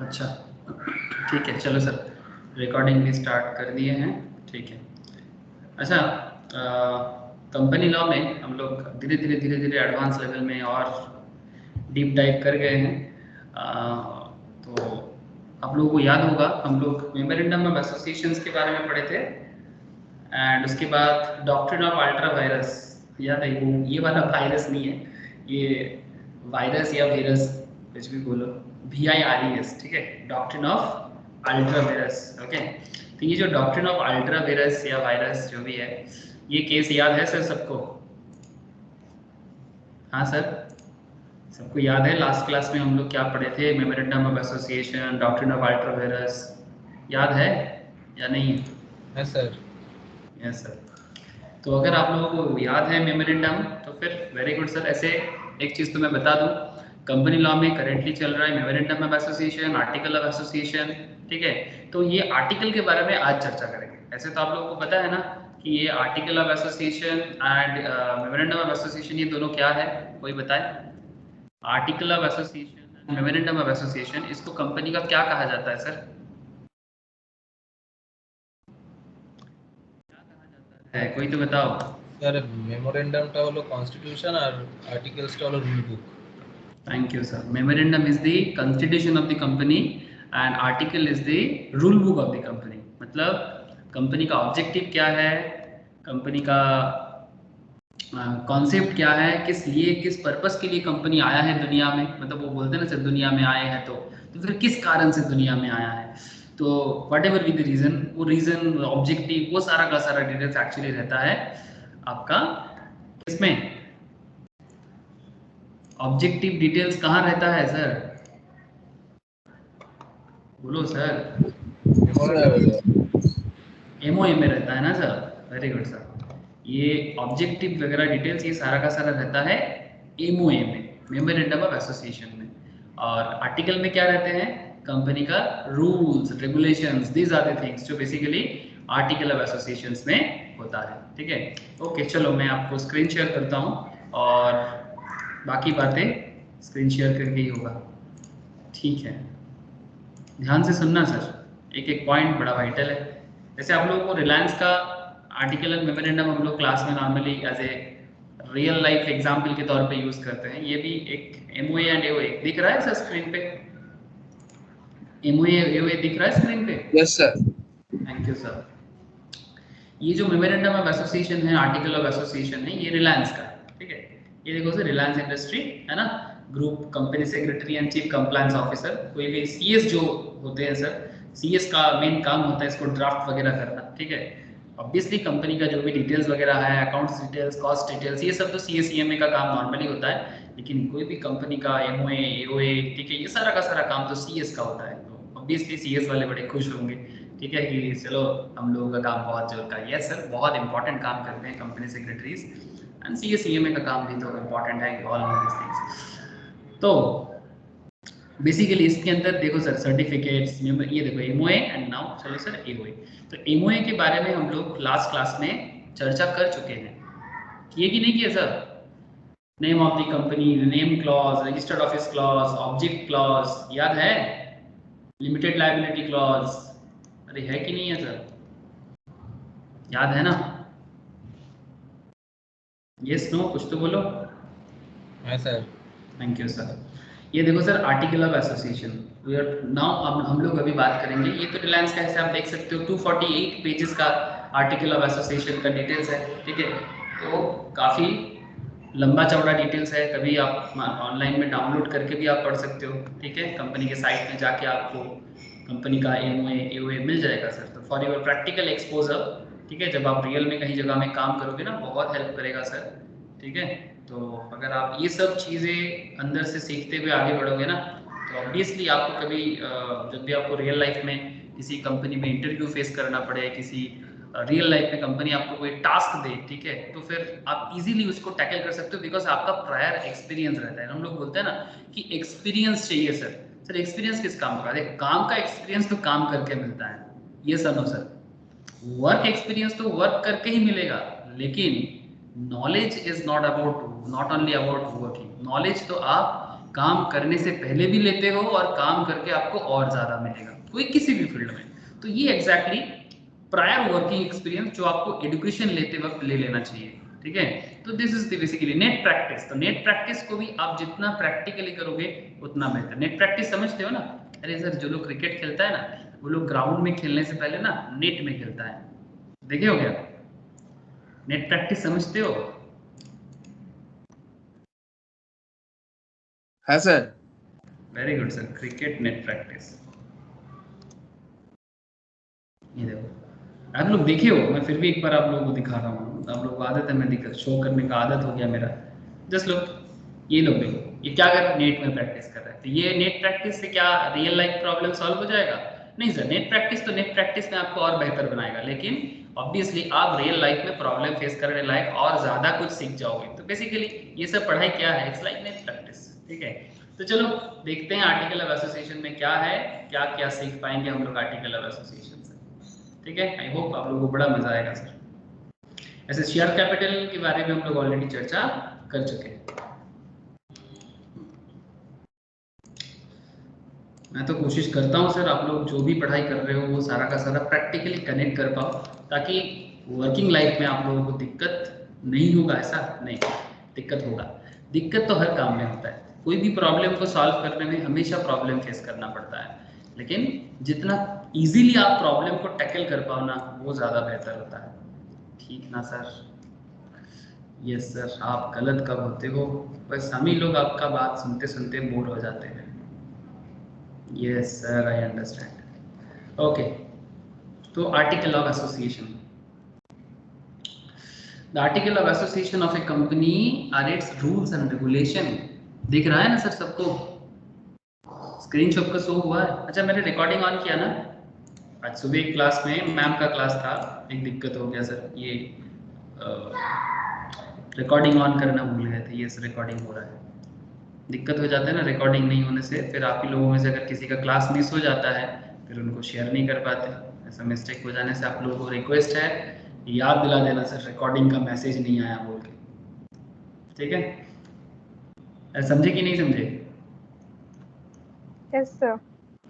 अच्छा ठीक है, चलो सर रिकॉर्डिंग भी स्टार्ट कर दिए हैं। ठीक है। अच्छा, कंपनी लॉ में हम लोग धीरे धीरे एडवांस लेवल में और डीप डाइव कर गए हैं। तो आप लोगों को याद होगा हम लोग मेमोरेंडम ऑफ एसोसिएशंस के बारे में पढ़े थे, एंड उसके बाद डॉक्ट्रिन ऑफ अल्ट्रा वायरस। याद है? वो ये वाला वायरस नहीं है, ये वायरस या वायरस कुछ भी बोलो, VIRES, ठीक है, doctrine of ultra virus. Okay, तो ये जो डॉक्ट्रिन ऑफ अल्ट्रा वायरस या वायरस जो भी है, ये केस याद है सर सबको? हाँ सर, सबको याद है? लास्ट क्लास में हम लोग क्या पढ़े थे? Memorandum of association, doctrine of ultra virus, याद है या नहीं? Yes sir. Yes sir. तो अगर आप लोगों को याद है मेमोरेंडम तो फिर वेरी गुड सर। ऐसे एक चीज़ तो मैं बता दूं, कंपनी लॉ में करेंटली चल रहा है memorandum of association, article of association, ठीक है। तो ये आर्टिकल के बारे में आज चर्चा करेंगे। ऐसे तो आप लोगों को पता है ना कि ये article of association and memorandum of association ये दोनों क्या है, कोई बताए? Article of association and memorandum of association, इसको कंपनी का क्या कहा जाता है सर? है कोई तो बताओ। স্যার মেমোরেন্ডামটা হলো কনস্টিটিউশন আর আর্টিকেলসটা হলো rule book. Thank you, sir. Memorandum is the constitution of the company and article is the rule book of the company. मतलब कंपनी का ऑब्जेक्टिव क्या है, कंपनी का कॉन्सेप्ट क्या है, किस लिए, किस पर्पस के लिए कंपनी आया है दुनिया में। मतलब वो बोलते हैं ना सर दुनिया में आए हैं, तो फिर किस कारण से दुनिया में आया है। तो what ever be the reason, वो रीजन, ऑब्जेक्टिव, वो सारा का सारा डिटेल्स एक्चुअली रहता है आपका इसमें। ऑब्जेक्टिव डिटेल्स कहाँ रहता है सर? बोलो सर। MOA में रहता है ना सर? Very good sir. ये ऑब्जेक्टिव वगैरह डिटेल्स ये सारा का सारा रहता है MOA में, मेमोरेंडम ऑफ एसोसिएशन में। और आर्टिकल में क्या रहते हैं? कंपनी का rules, regulations, these are the things जो बेसिकली आर्टिकल ऑफ एसोसिएशंस में होता है। ठीक है, ओके, चलो मैं आपको स्क्रीन शेयर करता हूँ और बाकी बातें स्क्रीन शेयर करके ही होगा। ठीक है, ध्यान से सुनना सर, एक एक पॉइंट बड़ा वाइटल है। जैसे आप लोगों को रिलायंस का आर्टिकल एंड मेमोरेंडम हम लोग क्लास में normally as a real life example के तौर पे यूज करते हैं। ये भी एक MOA एंड AOA दिख रहा है सर स्क्रीन पे? MOA AOA दिख रहा है स्क्रीन पे? Yes sir. Thank you sir. ये जो मेमोरेंडम ऑफ एसोसिएशन है, आर्टिकल ऑफ एसोसिएशन है, ये रिलायंस का, ठीक है। ये देखो सर, रिलायंस इंडस्ट्री है ना, group company secretary and chief compliance officer, कोई भी CS जो होते हैं सर, CS का मेन काम होता है इसको ड्राफ्ट वगैरह करना, ठीक है। ऑब्वियसली कंपनी का जो भी डिटेल्स वगैरह है, अकाउंट्स डिटेल्स, कॉस्ट डिटेल्स, ये सब तो CA-CMA का काम नॉर्मली होता है। लेकिन कोई भी कंपनी का MOA, AOA, ठीक है, ये सारा का सारा काम तो CS का होता है। तो ऑब्वियसली CS वाले बड़े खुश होंगे, ठीक है, कि चलो हम लोगों का काम बहुत जोर का है। यस सर, बहुत इंपॉर्टेंट काम करते हैं कंपनी सेक्रेटरीज, एंड CA-CMA का काम भी तो इम्पॉर्टेंट है, ऑल दीस थिंग्स। तो बेसिकली इसके अंदर देखो सर, सर्टिफिकेट्स, ये देखो MOA एंड नाउ चलो सर AOA। तो MOA के बारे में हम लोग लास्ट क्लास में चर्चा कर चुके हैं, किए कि नहीं किए sir? Name of the company, name clause, registered office clause, object clause, याद है? लिमिटेड लायबिलिटी क्लॉज, अरे है कि नहीं है सर? याद है ना? यस नो कुछ तो बोलो। हाँ सर। Thank you sir. ये देखो sir, article of association, we are now, अब हम लोग अभी बात करेंगे। ये तो रिलायंस का है, आप देख सकते हो 248 पेजेस का आर्टिकल ऑफ एसोसिएशन का डिटेल्स है, ठीक है। तो काफ़ी लंबा चौड़ा डिटेल्स है, कभी आप ऑनलाइन में डाउनलोड करके भी आप पढ़ सकते हो, ठीक है। कंपनी के साइट में जाके आपको कंपनी का MOA, AOA मिल जाएगा सर। तो फॉर योर प्रैक्टिकल एक्सपोजर, ठीक है, जब आप रियल में कहीं जगह में काम करोगे ना, बहुत हेल्प करेगा सर, ठीक है। तो अगर आप ये सब चीज़ें अंदर से सीखते हुए आगे बढ़ोगे ना, तो ऑब्वियसली आपको कभी जब भी आपको रियल लाइफ में किसी कंपनी में इंटरव्यू फेस करना पड़े, किसी रियल लाइफ में कंपनी आपको कोई टास्क दे, ठीक है, तो फिर आप इजीली उसको टैकल कर सकते हो, बिकॉज आपका प्रायर एक्सपीरियंस रहता है। हम लोग बोलते हैं ना कि एक्सपीरियंस चाहिए सर। सर एक्सपीरियंस किस काम का? देखो, काम का एक्सपीरियंस तो काम करके मिलता है, ये समझो सर। वर्क एक्सपीरियंस तो वर्क करके ही मिलेगा, लेकिन knowledge is not only about working. Knowledge तो आप काम करने से पहले भी लेते हो और काम करके आपको और ज़्यादा मिलेगा, कोई किसी भी फील्ड में। तो ये एग्जैक्टली प्रायर वर्किंग एक्सपीरियंस जो आपको एजुकेशन लेते वक्त ले लेना चाहिए, ठीक है। तो this is the basically net practice. तो नेट प्रैक्टिस को भी आप जितना प्रैक्टिकली करोगे उतना बेहतर। नेट प्रैक्टिस समझते हो ना? अरे सर, जो लोग क्रिकेट खेलता है ना, वो लोग ग्राउंड में खेलने से पहले ना नेट में खेलता है, देखे हो क्या? नेट प्रैक्टिस समझते हो? हाँ sir. Very good sir, cricket net practice. ये देखो, आप लोग देखे हो, मैं फिर भी एक बार आप लोगों को दिखा रहा हूँ। आप लोगों को आदत है, मैं दिखा शो करने का आदत हो गया मेरा। जस्ट लोग, ये लोग देखो, ये क्या कर रहे हैं, नेट में प्रैक्टिस कर रहे हैं। तो ये नेट प्रैक्टिस से क्या रियल लाइफ प्रॉब्लम सॉल्व हो जाएगा? नहीं सर, नेट प्रैक्टिस तो नेट प्रैक्टिस में आपको और बेहतर बनाएगा, लेकिन ऑब्वियसली आप रियल लाइफ में प्रॉब्लम फेस करने लायक और ज्यादा कुछ सीख जाओगे। तो बेसिकली ये सब पढ़ाई क्या है? इट्स लाइक नेट प्रैक्टिस, ठीक है। तो चलो देखते हैं आर्टिकल ऑफ एसोसिएशन में क्या है, क्या क्या सीख पाएंगे हम लोग आर्टिकल ऑफ एसोसिएशन से, ठीक है। आई होप आप लोगों को बड़ा मजा आएगा सर। ऐसे शेयर कैपिटल के बारे में हम लोग ऑलरेडी चर्चा कर चुके हैं। मैं तो कोशिश करता हूँ सर, आप लोग जो भी पढ़ाई कर रहे हो वो सारा का सारा प्रैक्टिकली कनेक्ट कर पाओ, ताकि वर्किंग लाइफ में आप लोगों को दिक्कत नहीं होगा। ऐसा नहीं, दिक्कत होगा, दिक्कत तो हर काम में होता है। कोई भी प्रॉब्लम को सॉल्व करने में हमेशा प्रॉब्लम फेस करना पड़ता है, लेकिन जितना इजीली आप प्रॉब्लम को टैकल कर पाओ ना, वो ज़्यादा बेहतर होता है, ठीक ना सर? यस सर, आप गलत कब होते हो? बस हम ही लोग आपका बात सुनते सुनते बोर हो जाते हैं। Yes sir, I understand. Okay, तो article of association, the article of association of a company are its rules and regulation. दिख रहा है ना सर सबको? स्क्रीन शॉट का शो हुआ है? अच्छा, मैंने रिकॉर्डिंग ऑन किया ना। आज सुबह एक क्लास में मैम का क्लास था, एक दिक्कत हो गया सर, ये रिकॉर्डिंग ऑन करना भूल गए थे। ये रिकॉर्डिंग हो रहा है, दिक्कत हो जाता है ना रिकॉर्डिंग नहीं होने से। फिर आप ही लोगों में से अगर किसी का क्लास मिस हो जाता है, फिर उनको शेयर नहीं कर पाते। ऐसा मिस्टेक हो जाने से आप लोगों को रिक्वेस्ट है, याद दिला देना सर, रिकॉर्डिंग का मैसेज नहीं आया बोल के, ठीक है? समझे कि नहीं समझे? Yes, sir.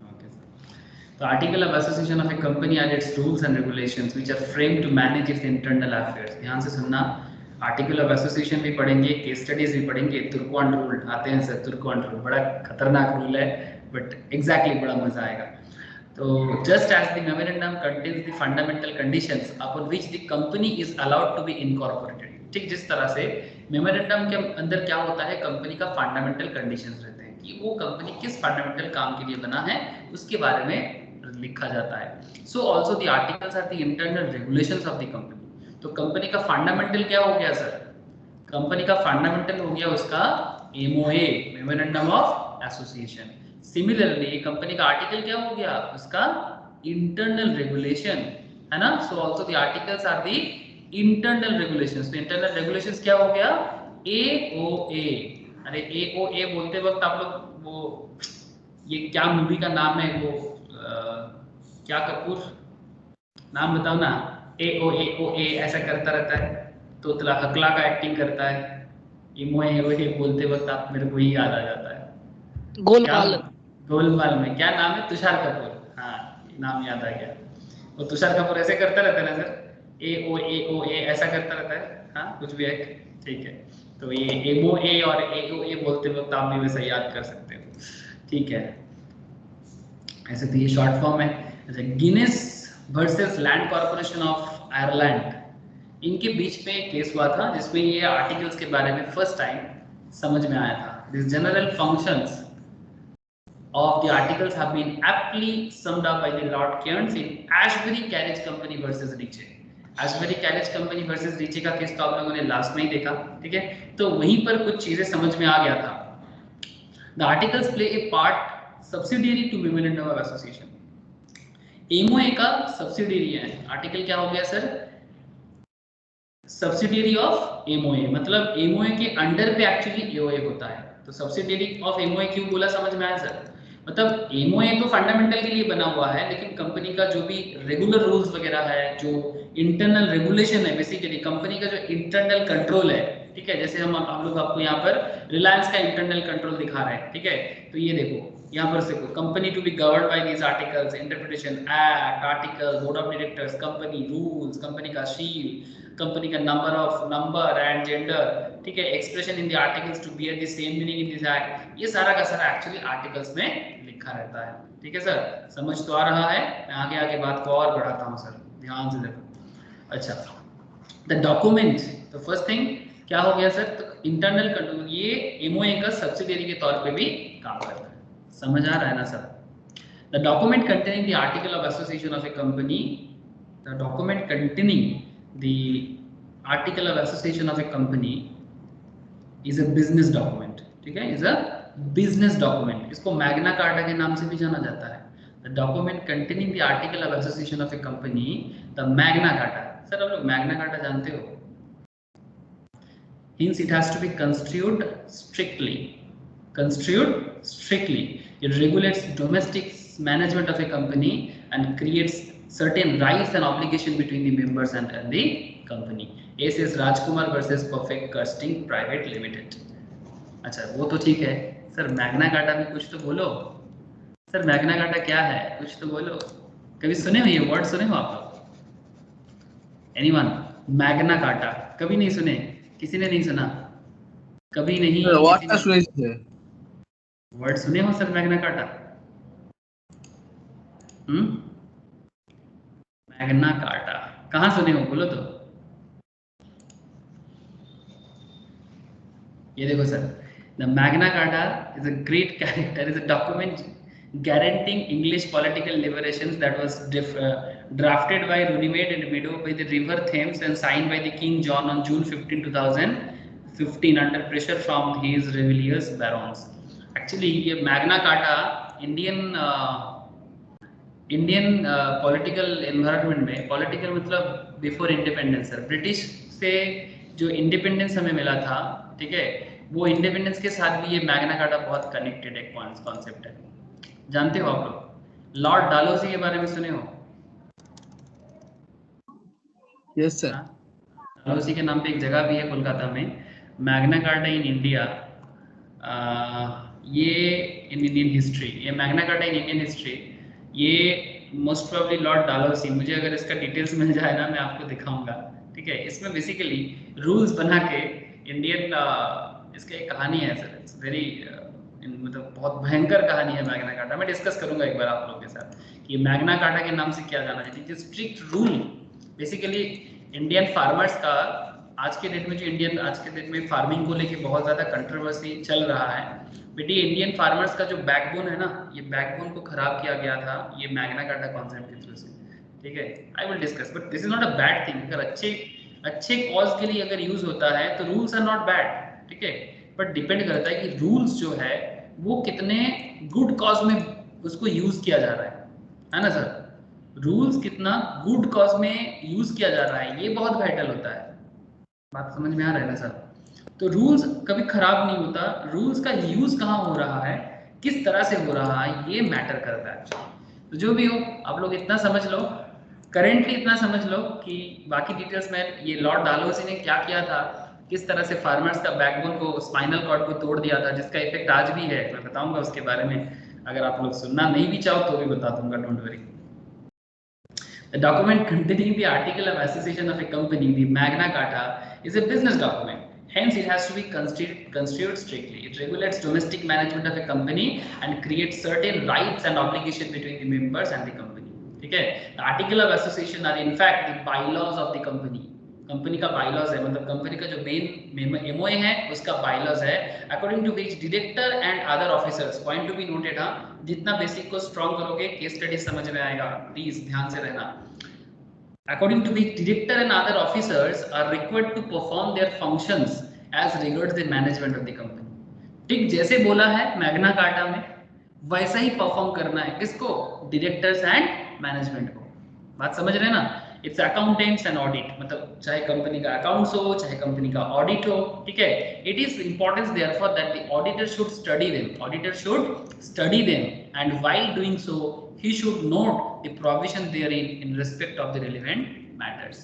Okay, sir. The article of association of a company are its rules and regulations which are framed to manage its internal affairs. ध्यान से सुनना, आर्टिकल ऑफ एसोसिएशन भी पढ़ेंगे, केस स्टडीज भी पढ़ेंगे। तुर्कवान रूल आते हैं सर, तुर्कवान रूल बड़ा खतरनाक रूल है, बट एग्जैक्टली बड़ा मजा आएगा। तो just as the memorandum contains the fundamental conditions upon which the company is allowed to be incorporated, ठीक जिस तरह से मेमोरेंडम के अंदर क्या होता है, कंपनी का फंडामेंटल कंडीशंस रहते हैं कि वो कंपनी किस फंडामेंटल काम के लिए बना है, उसके बारे में लिखा जाता है। So also the articles are the internal regulations of the company. तो कंपनी का फंडामेंटल क्या हो गया सर? कंपनी का फंडामेंटल हो गया उसका MOA, memorandum of association. Similarly company का आर्टिकल क्या हो गया? उसका इंटरनल रेगुलेशन, है ना? So also the articles are the internal regulations. तो इंटरनल रेगुलेशंस क्या हो गया? एओए। अरे एओए बोलते वक्त आप लोग वो, ये क्या मूवी का नाम है वो, क्या कपूर, नाम बताओ ना। एओए ऐसा करता रहता है, तोतला हकला का एक्टिंग करता है। एमओए बोलते वक्त आप मेरे को ही याद आ जाता है। गोलमाल, गोलमाल में क्या नाम है? तुषार कपूर। हाँ, नाम याद आ गया। वो तुषार कपूर ऐसे करता रहता है ना सर, एओए ऐसा करता रहता है। हाँ, कुछ भी है, ठीक है। तो ये एमओए और एओए बोलते वक्त आप भी वैसा याद कर सकते हो, ठीक है। ऐसे तो ये शॉर्ट फॉर्म है। अच्छा, Guinness versus land corporation of Ireland, इनके बीच में एक केस हुआ था जिसमें ये आर्टिकल्स के बारे में फर्स्ट टाइम समझ में आया था। This general functions of the articles have been aptly summed up by the Lord Cairns in Ashbury Carriage Company versus Ritchie. Ashbury Carriage Company versus Ritchie का केस तो आप लोगों ने लास्ट में ही देखा, ठीक है। तो वहीं पर कुछ चीजें समझ में आ गया था। The articles play a part subsidiary to memorandum of association. MOA का सब्सिडियरी है। आर्टिकल क्या हो गया सर? सब्सिडियरी ऑफ एमओए, मतलब एमओए के अंडर पे एक्चुअली एओए होता है। तो सब्सिडियरी ऑफ एमओए क्यों बोला, समझ में आया सर? मतलब एमओए तो फंडामेंटल के लिए बना हुआ है, लेकिन कंपनी का जो भी रेगुलर रूल्स वगैरह है, जो इंटरनल रेगुलेशन है, बेसिकली कंपनी का जो इंटरनल कंट्रोल है, ठीक है, जैसे हम लोग आपको यहाँ पर रिलायंस का इंटरनल कंट्रोल दिखा रहे हैं, ठीक है, तो ये देखो यहाँ पर से company to be govern by these articles, interpretation act, article, board of directors, company rules, company का शील, कंपनी का नंबर एंड जेंडर, ठीक है, expression in the articles to bear the same meaning in this act, ये सारा का सारा actually articles में लिखा रहता है, ठीक है सर, समझ तो आ रहा है। मैं आगे आगे बात को और बढ़ाता हूँ सर, ध्यान से देखो। अच्छा, द डॉक्यूमेंट, तो फर्स्ट थिंग क्या हो गया सर, तो इंटरनल कंट्रोल ये एमओए का सब्सिडियरी के तौर पे भी काम करता है, समझ आ रहा है ना sir. The document containing the article of association of a company, the document containing the article of association of a company is a business document, ठीक है, इज अ बिजनेस डॉक्यूमेंट, इसको मैग्ना कार्टा के नाम से भी जाना जाता है। The document containing the article of association of a company, the Magna carta. Sir आप लोग मैग्ना कार्टा जानते हो? Hence it has to be construed strictly. It regulates domestic management of a company and creates certain rights and obligation between the members and the company. SS Rajkumar versus Perfect Casting Private Limited. अच्छा वो तो ठीक है sir, Magna carta भी कुछ तो बोलो sir, Magna carta क्या है कुछ तो बोलो, कभी सुने हो ये वर्ड, सुने हो आप लोग? एनीवन? मैग्ना कार्टा कभी नहीं सुने? किसी ने नहीं सुना? कभी नहीं? वर्ड सुने हो sir Magna carta? Magna carta कहाँ सुने हो, बोलो तो। ये देखो sir, the Magna carta is a great character, is a document guaranteeing English political liberations that was drafted by Runnymede and Meadow by the River Thames and signed by the King John on June 15, 2015 under pressure from his rebellious barons. Actually ये Magna carta Indian political environment में, political मतलब before independence sir, British से जो independence हमें मिला था, ठीक है, वो इंडिपेंडेंस के साथ भी ये मैग्ना कार्टा बहुत कनेक्टेड एक कॉन्सेप्ट है। जानते हो आप लोग लॉर्ड डालहौसी के बारे में सुने हो? Yes sir. डालहौसी के नाम पे एक जगह भी है कोलकाता में, मैग्ना कार्टा इन इंडिया, ये इन इंडियन हिस्ट्री, ये Magna carta in Indian history, ये मोस्ट प्रोबेबली लॉर्ड डालहौसी, मुझे अगर इसका डिटेल्स मिल जाए ना मैं आपको दिखाऊंगा, ठीक है। इसमें बेसिकली रूल्स बना के इंडियन, इसका एक कहानी है सर, इट्स वेरी मतलब बहुत भयंकर कहानी है मैग्ना कार्टा, मैं डिस्कस करूंगा एक बार आप लोगों के साथ कि मैग्ना कार्टा के नाम से क्या जाना चाहिए। Strict rule basically Indian farmers का, आज के डेट में जो आज के डेट में फार्मिंग को लेके बहुत ज़्यादा कंट्रोवर्सी चल रहा है, बट ये इंडियन फार्मर्स का जो बैकबोन है ना, ये बैकबोन को खराब किया गया था ये मैग्ना कार्टा कॉन्सेप्ट के थ्रू से, ठीक है। I will discuss, but this is not a bad thing, अगर अच्छे कॉज के लिए अगर यूज होता है तो रूल्स आर नॉट बैड, ठीक है, बट डिपेंड करता है कि रूल्स जो है वो कितने गुड कॉज में उसको यूज किया जा रहा है ना सर। रूल्स कितना गुड कॉज में यूज किया जा रहा है ये बहुत वाइटल होता है, बात समझ में आ रहा है ना सर। तो रूल्स कभी खराब नहीं होता, रूल्स का यूज कहाँ हो रहा है, किस तरह से हो रहा है, ये मैटर करता है। तो जो भी हो आप लोग इतना समझ लो, करेंटली इतना समझ लो कि बाकी डिटेल्स में ये लॉर्ड डालहौसी ने क्या किया था, किस तरह से फार्मर्स का बैकबोन को, स्पाइनल कॉर्ड को तोड़ दिया था, जिसका इफेक्ट आज भी है, मैं बताऊंगा उसके बारे में, अगर आप लोग सुनना नहीं भी चाहो तो भी बता दूंगा, don't worry. The document containing the article of association of a company, the Magna Carta, is a business document. Hence, it has to be construed strictly. It regulates domestic management of a company and creates certain rights and obligations between the members and the company. Okay? The article of association are in fact the bylaws of the company. Company का bylaws है, मतलब company का जो main MOA है उसका bylaws है, according to which director and other officers, point to be noted, हाँ, जितना बेसिक को स्ट्रॉन्ग करोगे केस स्टडी समझ में आएगा, प्लीज ध्यान से रहना। According to which director and other officers are required to perform their functions as regards the management of the company. ठीक जैसे बोला है मैग्ना कार्टा में वैसा ही परफॉर्म करना है, किसको? डायरेक्टर्स एंड मैनेजमेंट को। बात समझ रहे ना? इट्स अकाउंटेंट्स एंड ऑडिट, मतलब चाहे कंपनी का अकाउंट्स हो चाहे कंपनी का ऑडिट हो, ठीक है। It is importance therefore that the auditor should study them, and while doing so he should note the provision therein in respect of the relevant matters.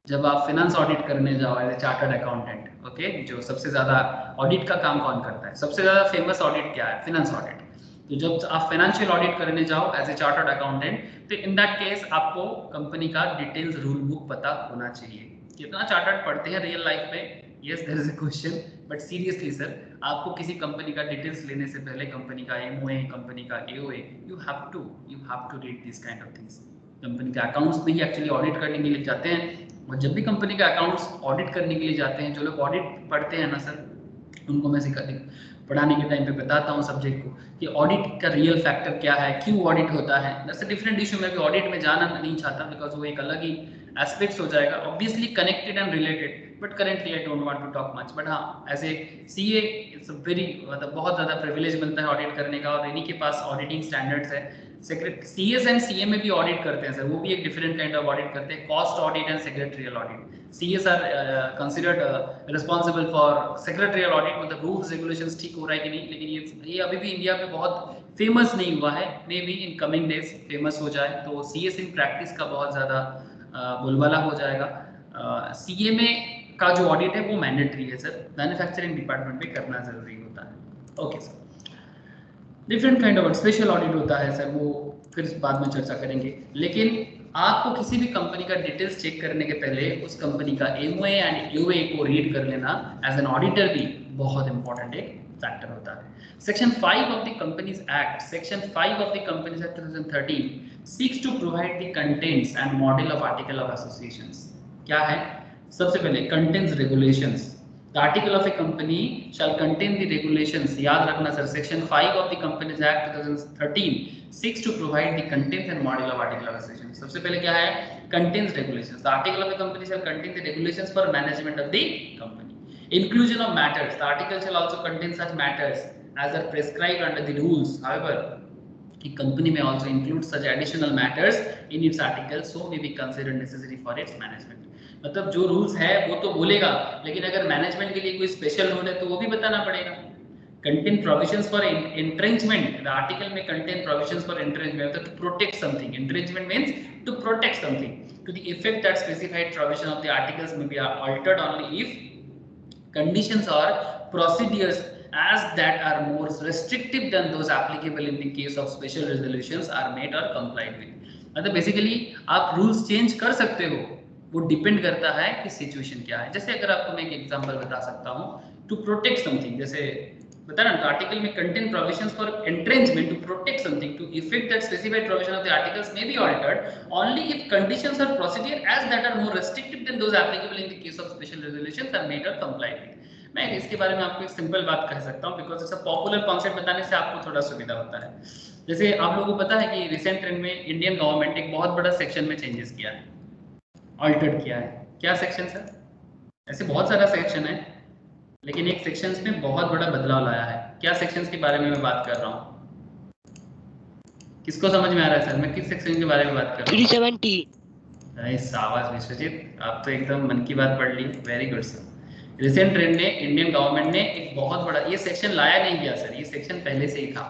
जब आप फाइनेंस ऑडिट करने जाओ as a chartered accountant, okay, जो सबसे ज़्यादा audit का काम कौन करता है, सबसे ज़्यादा फेमस ऑडिट क्या है, फाइनेंस ऑडिट। तो जब आप फाइनेंशियल ऑडिट करने जाओ एज ए चार्टर्ड अकाउंटेंट, तो इन दैट केस आपको कंपनी का डिटेल्स रूल बुक पता होना चाहिए। कितना चार्टर्ड पढ़ते हैं रियल लाइफ में, yes there is a question, but seriously sir, आपको किसी कंपनी का डिटेल्स लेने से पहले कंपनी का एमओए, कंपनी का AOA, you have to read this kind of things. Company के अकाउंट्स में ही एक्चुअली ऑडिट करने के लिए जाते हैं, और जब भी कंपनी के अकाउंट्स ऑडिट करने के लिए जाते हैं, जो लोग ऑडिट पढ़ते हैं ना सर, उनको मैं पढ़ाने के टाइम पे बताता हूँ सब्जेक्ट को कि ऑडिट का रियल फैक्टर क्या है, क्यों ऑडिट होता है। दैट्स अ डिफरेंट इशू, मैं भी ऑडिट में जाना नहीं चाहता बिकॉज वो एक अलग ही एस्पेक्ट्स हो जाएगा, obviously connected and related, but currently I don't want to talk much. But हाँ, as a CA it's a very, मतलब बहुत ज़्यादा प्रिविलेज मिलता है ऑडिट करने का, और इन्हीं के पास ऑडिटिंग स्टैंडर्ड्स है। सीएस एंड सीए में भी ऑडिट करते हैं सर, वो भी एक डिफरेंट काइंड ऑफ ऑडिट करते हैं, cost audit and secretarial audit. CS are considered responsible for secretarial audit, मतलब रूल्स रेगुलेशंस ठीक हो रहा है कि नहीं, लेकिन ये अभी भी इंडिया में बहुत फेमस नहीं हुआ है, may be in coming days famous हो जाए, तो सीएस इन प्रैक्टिस का बहुत ज़्यादा बोलबाला हो जाएगा। सीए में का जो ऑडिट है वो मैंडेटरी है सर, मैन्युफैक्चरिंग डिपार्टमेंट में करना जरूरी होता है। Okay sir, different kind of special audit होता है सर, वो फिर बाद में चर्चा करेंगे। लेकिन आपको किसी भी कंपनी का डिटेल्स चेक करने के पहले उस कंपनी का एमओए एंड यूए को रीड कर लेना एज एन ऑडिटर भी बहुत इंपॉर्टेंट एक फैक्टर होता है। Section 5 of the companies act, section 5 of the companies act 2013 seeks to provide the contents and model of article of associations. क्या है? सबसे पहले contents regulations. The article of a company shall contain the regulations. याद रखना sir, section 5 of the Companies Act 2013 seeks to provide the contents and model of article of association. सबसे पहले क्या है? Contains regulations. The article of a company shall contain the regulations for management of the company. Inclusion of matters. The article shall also contain such matters as are prescribed under the rules. However, a company may also include such additional matters in its article, so may be considered necessary for its management. मतलब जो rules है वो तो बोलेगा, लेकिन अगर management के लिए कोई स्पेशल रूल है तो वो भी बताना पड़ेगा। Contain provisions for entrenchment, the article may contain provisions for entrenchment, मतलब to protect something. Entrenchment means to protect something to the effect that specified provision of the articles may be altered only if conditions or procedures as that are more restrictive than those applicable in the case of special resolutions are made or complied with। मतलब basically आप rules change कर सकते हो, वो depend करता है कि situation क्या है। जैसे अगर आपको मैं एक एग्जांपल बता सकता हूँ, टू प्रोटेक्ट समथिंग, जैसे बता ना, तो article may contain provisions for entrenchment to protect something to effect that specified provision of the articles may be altered only if conditions or procedures as that are more restrictive than those applicable in the case of special resolutions are made or complied with. मैं इसके बारे में आपको एक simple बात कह सकता हूँ, because it's a popular concept बताने से आपको थोड़ा सुविधा होता है। जैसे आप लोगों को पता है कि रिसेंट ट्रेंड में इंडियन गवर्नमेंट एक बहुत बड़ा सेक्शन में चेंजेस किया है, ऑल्टर्ड किया है। क्या सेक्शन सर? ऐसे बहुत सारा सेक्शन है, लेकिन एक सेक्शंस में बहुत बड़ा बदलाव लाया है। क्या सेक्शंस के बारे में मैं बात कर रहा हूँ? किसको समझ में आ रहा है सर, मैं किस सेक्शन के बारे में बात कर रहा हूँ? 370। अरे शाबाश विश्वजीत, आप तो एकदम मन की बात पढ़ ली, very good sir. Recent trend ने इंडियन गवर्नमेंट ने एक बहुत बड़ा ये सेक्शन लाया नहीं गया सर, ये सेक्शन पहले से ही था।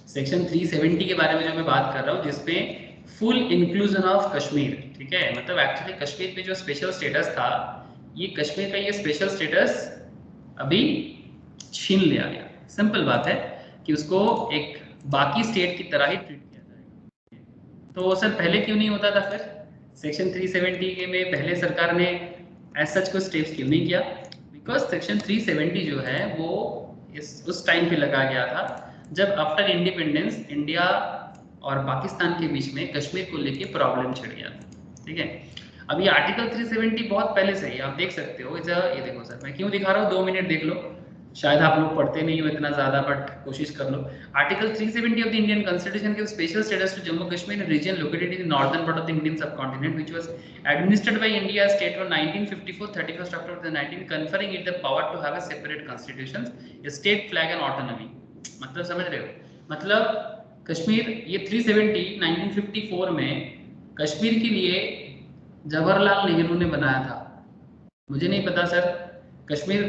सेक्शन 370 के बारे में जो मैं बात कर रहा हूँ, जिसपे फुल इंक्लूजन ऑफ कश्मीर, ठीक है, मतलब एक्चुअली कश्मीर पे जो स्पेशल स्टेटस था, ये कश्मीर का ये स्पेशल स्टेटस अभी छीन लिया गया। सिंपल बात है कि उसको एक बाकी स्टेट की तरह ही ट्रीट किया जाएगा। तो सर पहले क्यों नहीं होता था फिर? सेक्शन 370 के में पहले सरकार ने एज सच कोई स्टेप्स क्यों नहीं किया? बिकॉज सेक्शन 370 जो है वो उस टाइम पे लगा गया था जब आफ्टर इंडिपेंडेंस इंडिया और पाकिस्तान के बीच में कश्मीर को लेके प्रॉब्लम छिड़ गया था, ठीक है। अब ये आर्टिकल 370 बहुत पहले से ही आप देख सकते हो। ये देखो सर, मैं क्यों दिखा रहा हूँ, 2 मिनट देख लो, शायद आप लोग पढ़ते नहीं हो इतना ज्यादा, बट कोशिश कर लो। Article 370 of the Indian constitution gives special status to Jammu Kashmir region located in the northern part of the Indian subcontinent which was administered by India state on 1954 31 October 2019 conferring it the power to have a separate constitution, state flag and autonomy. मतलब समझ रहे हो, मतलब कश्मीर ये 370 1954 में कश्मीर के लिए जवाहरलाल नेहरू ने बनाया था। मुझे नहीं पता सर, कश्मीर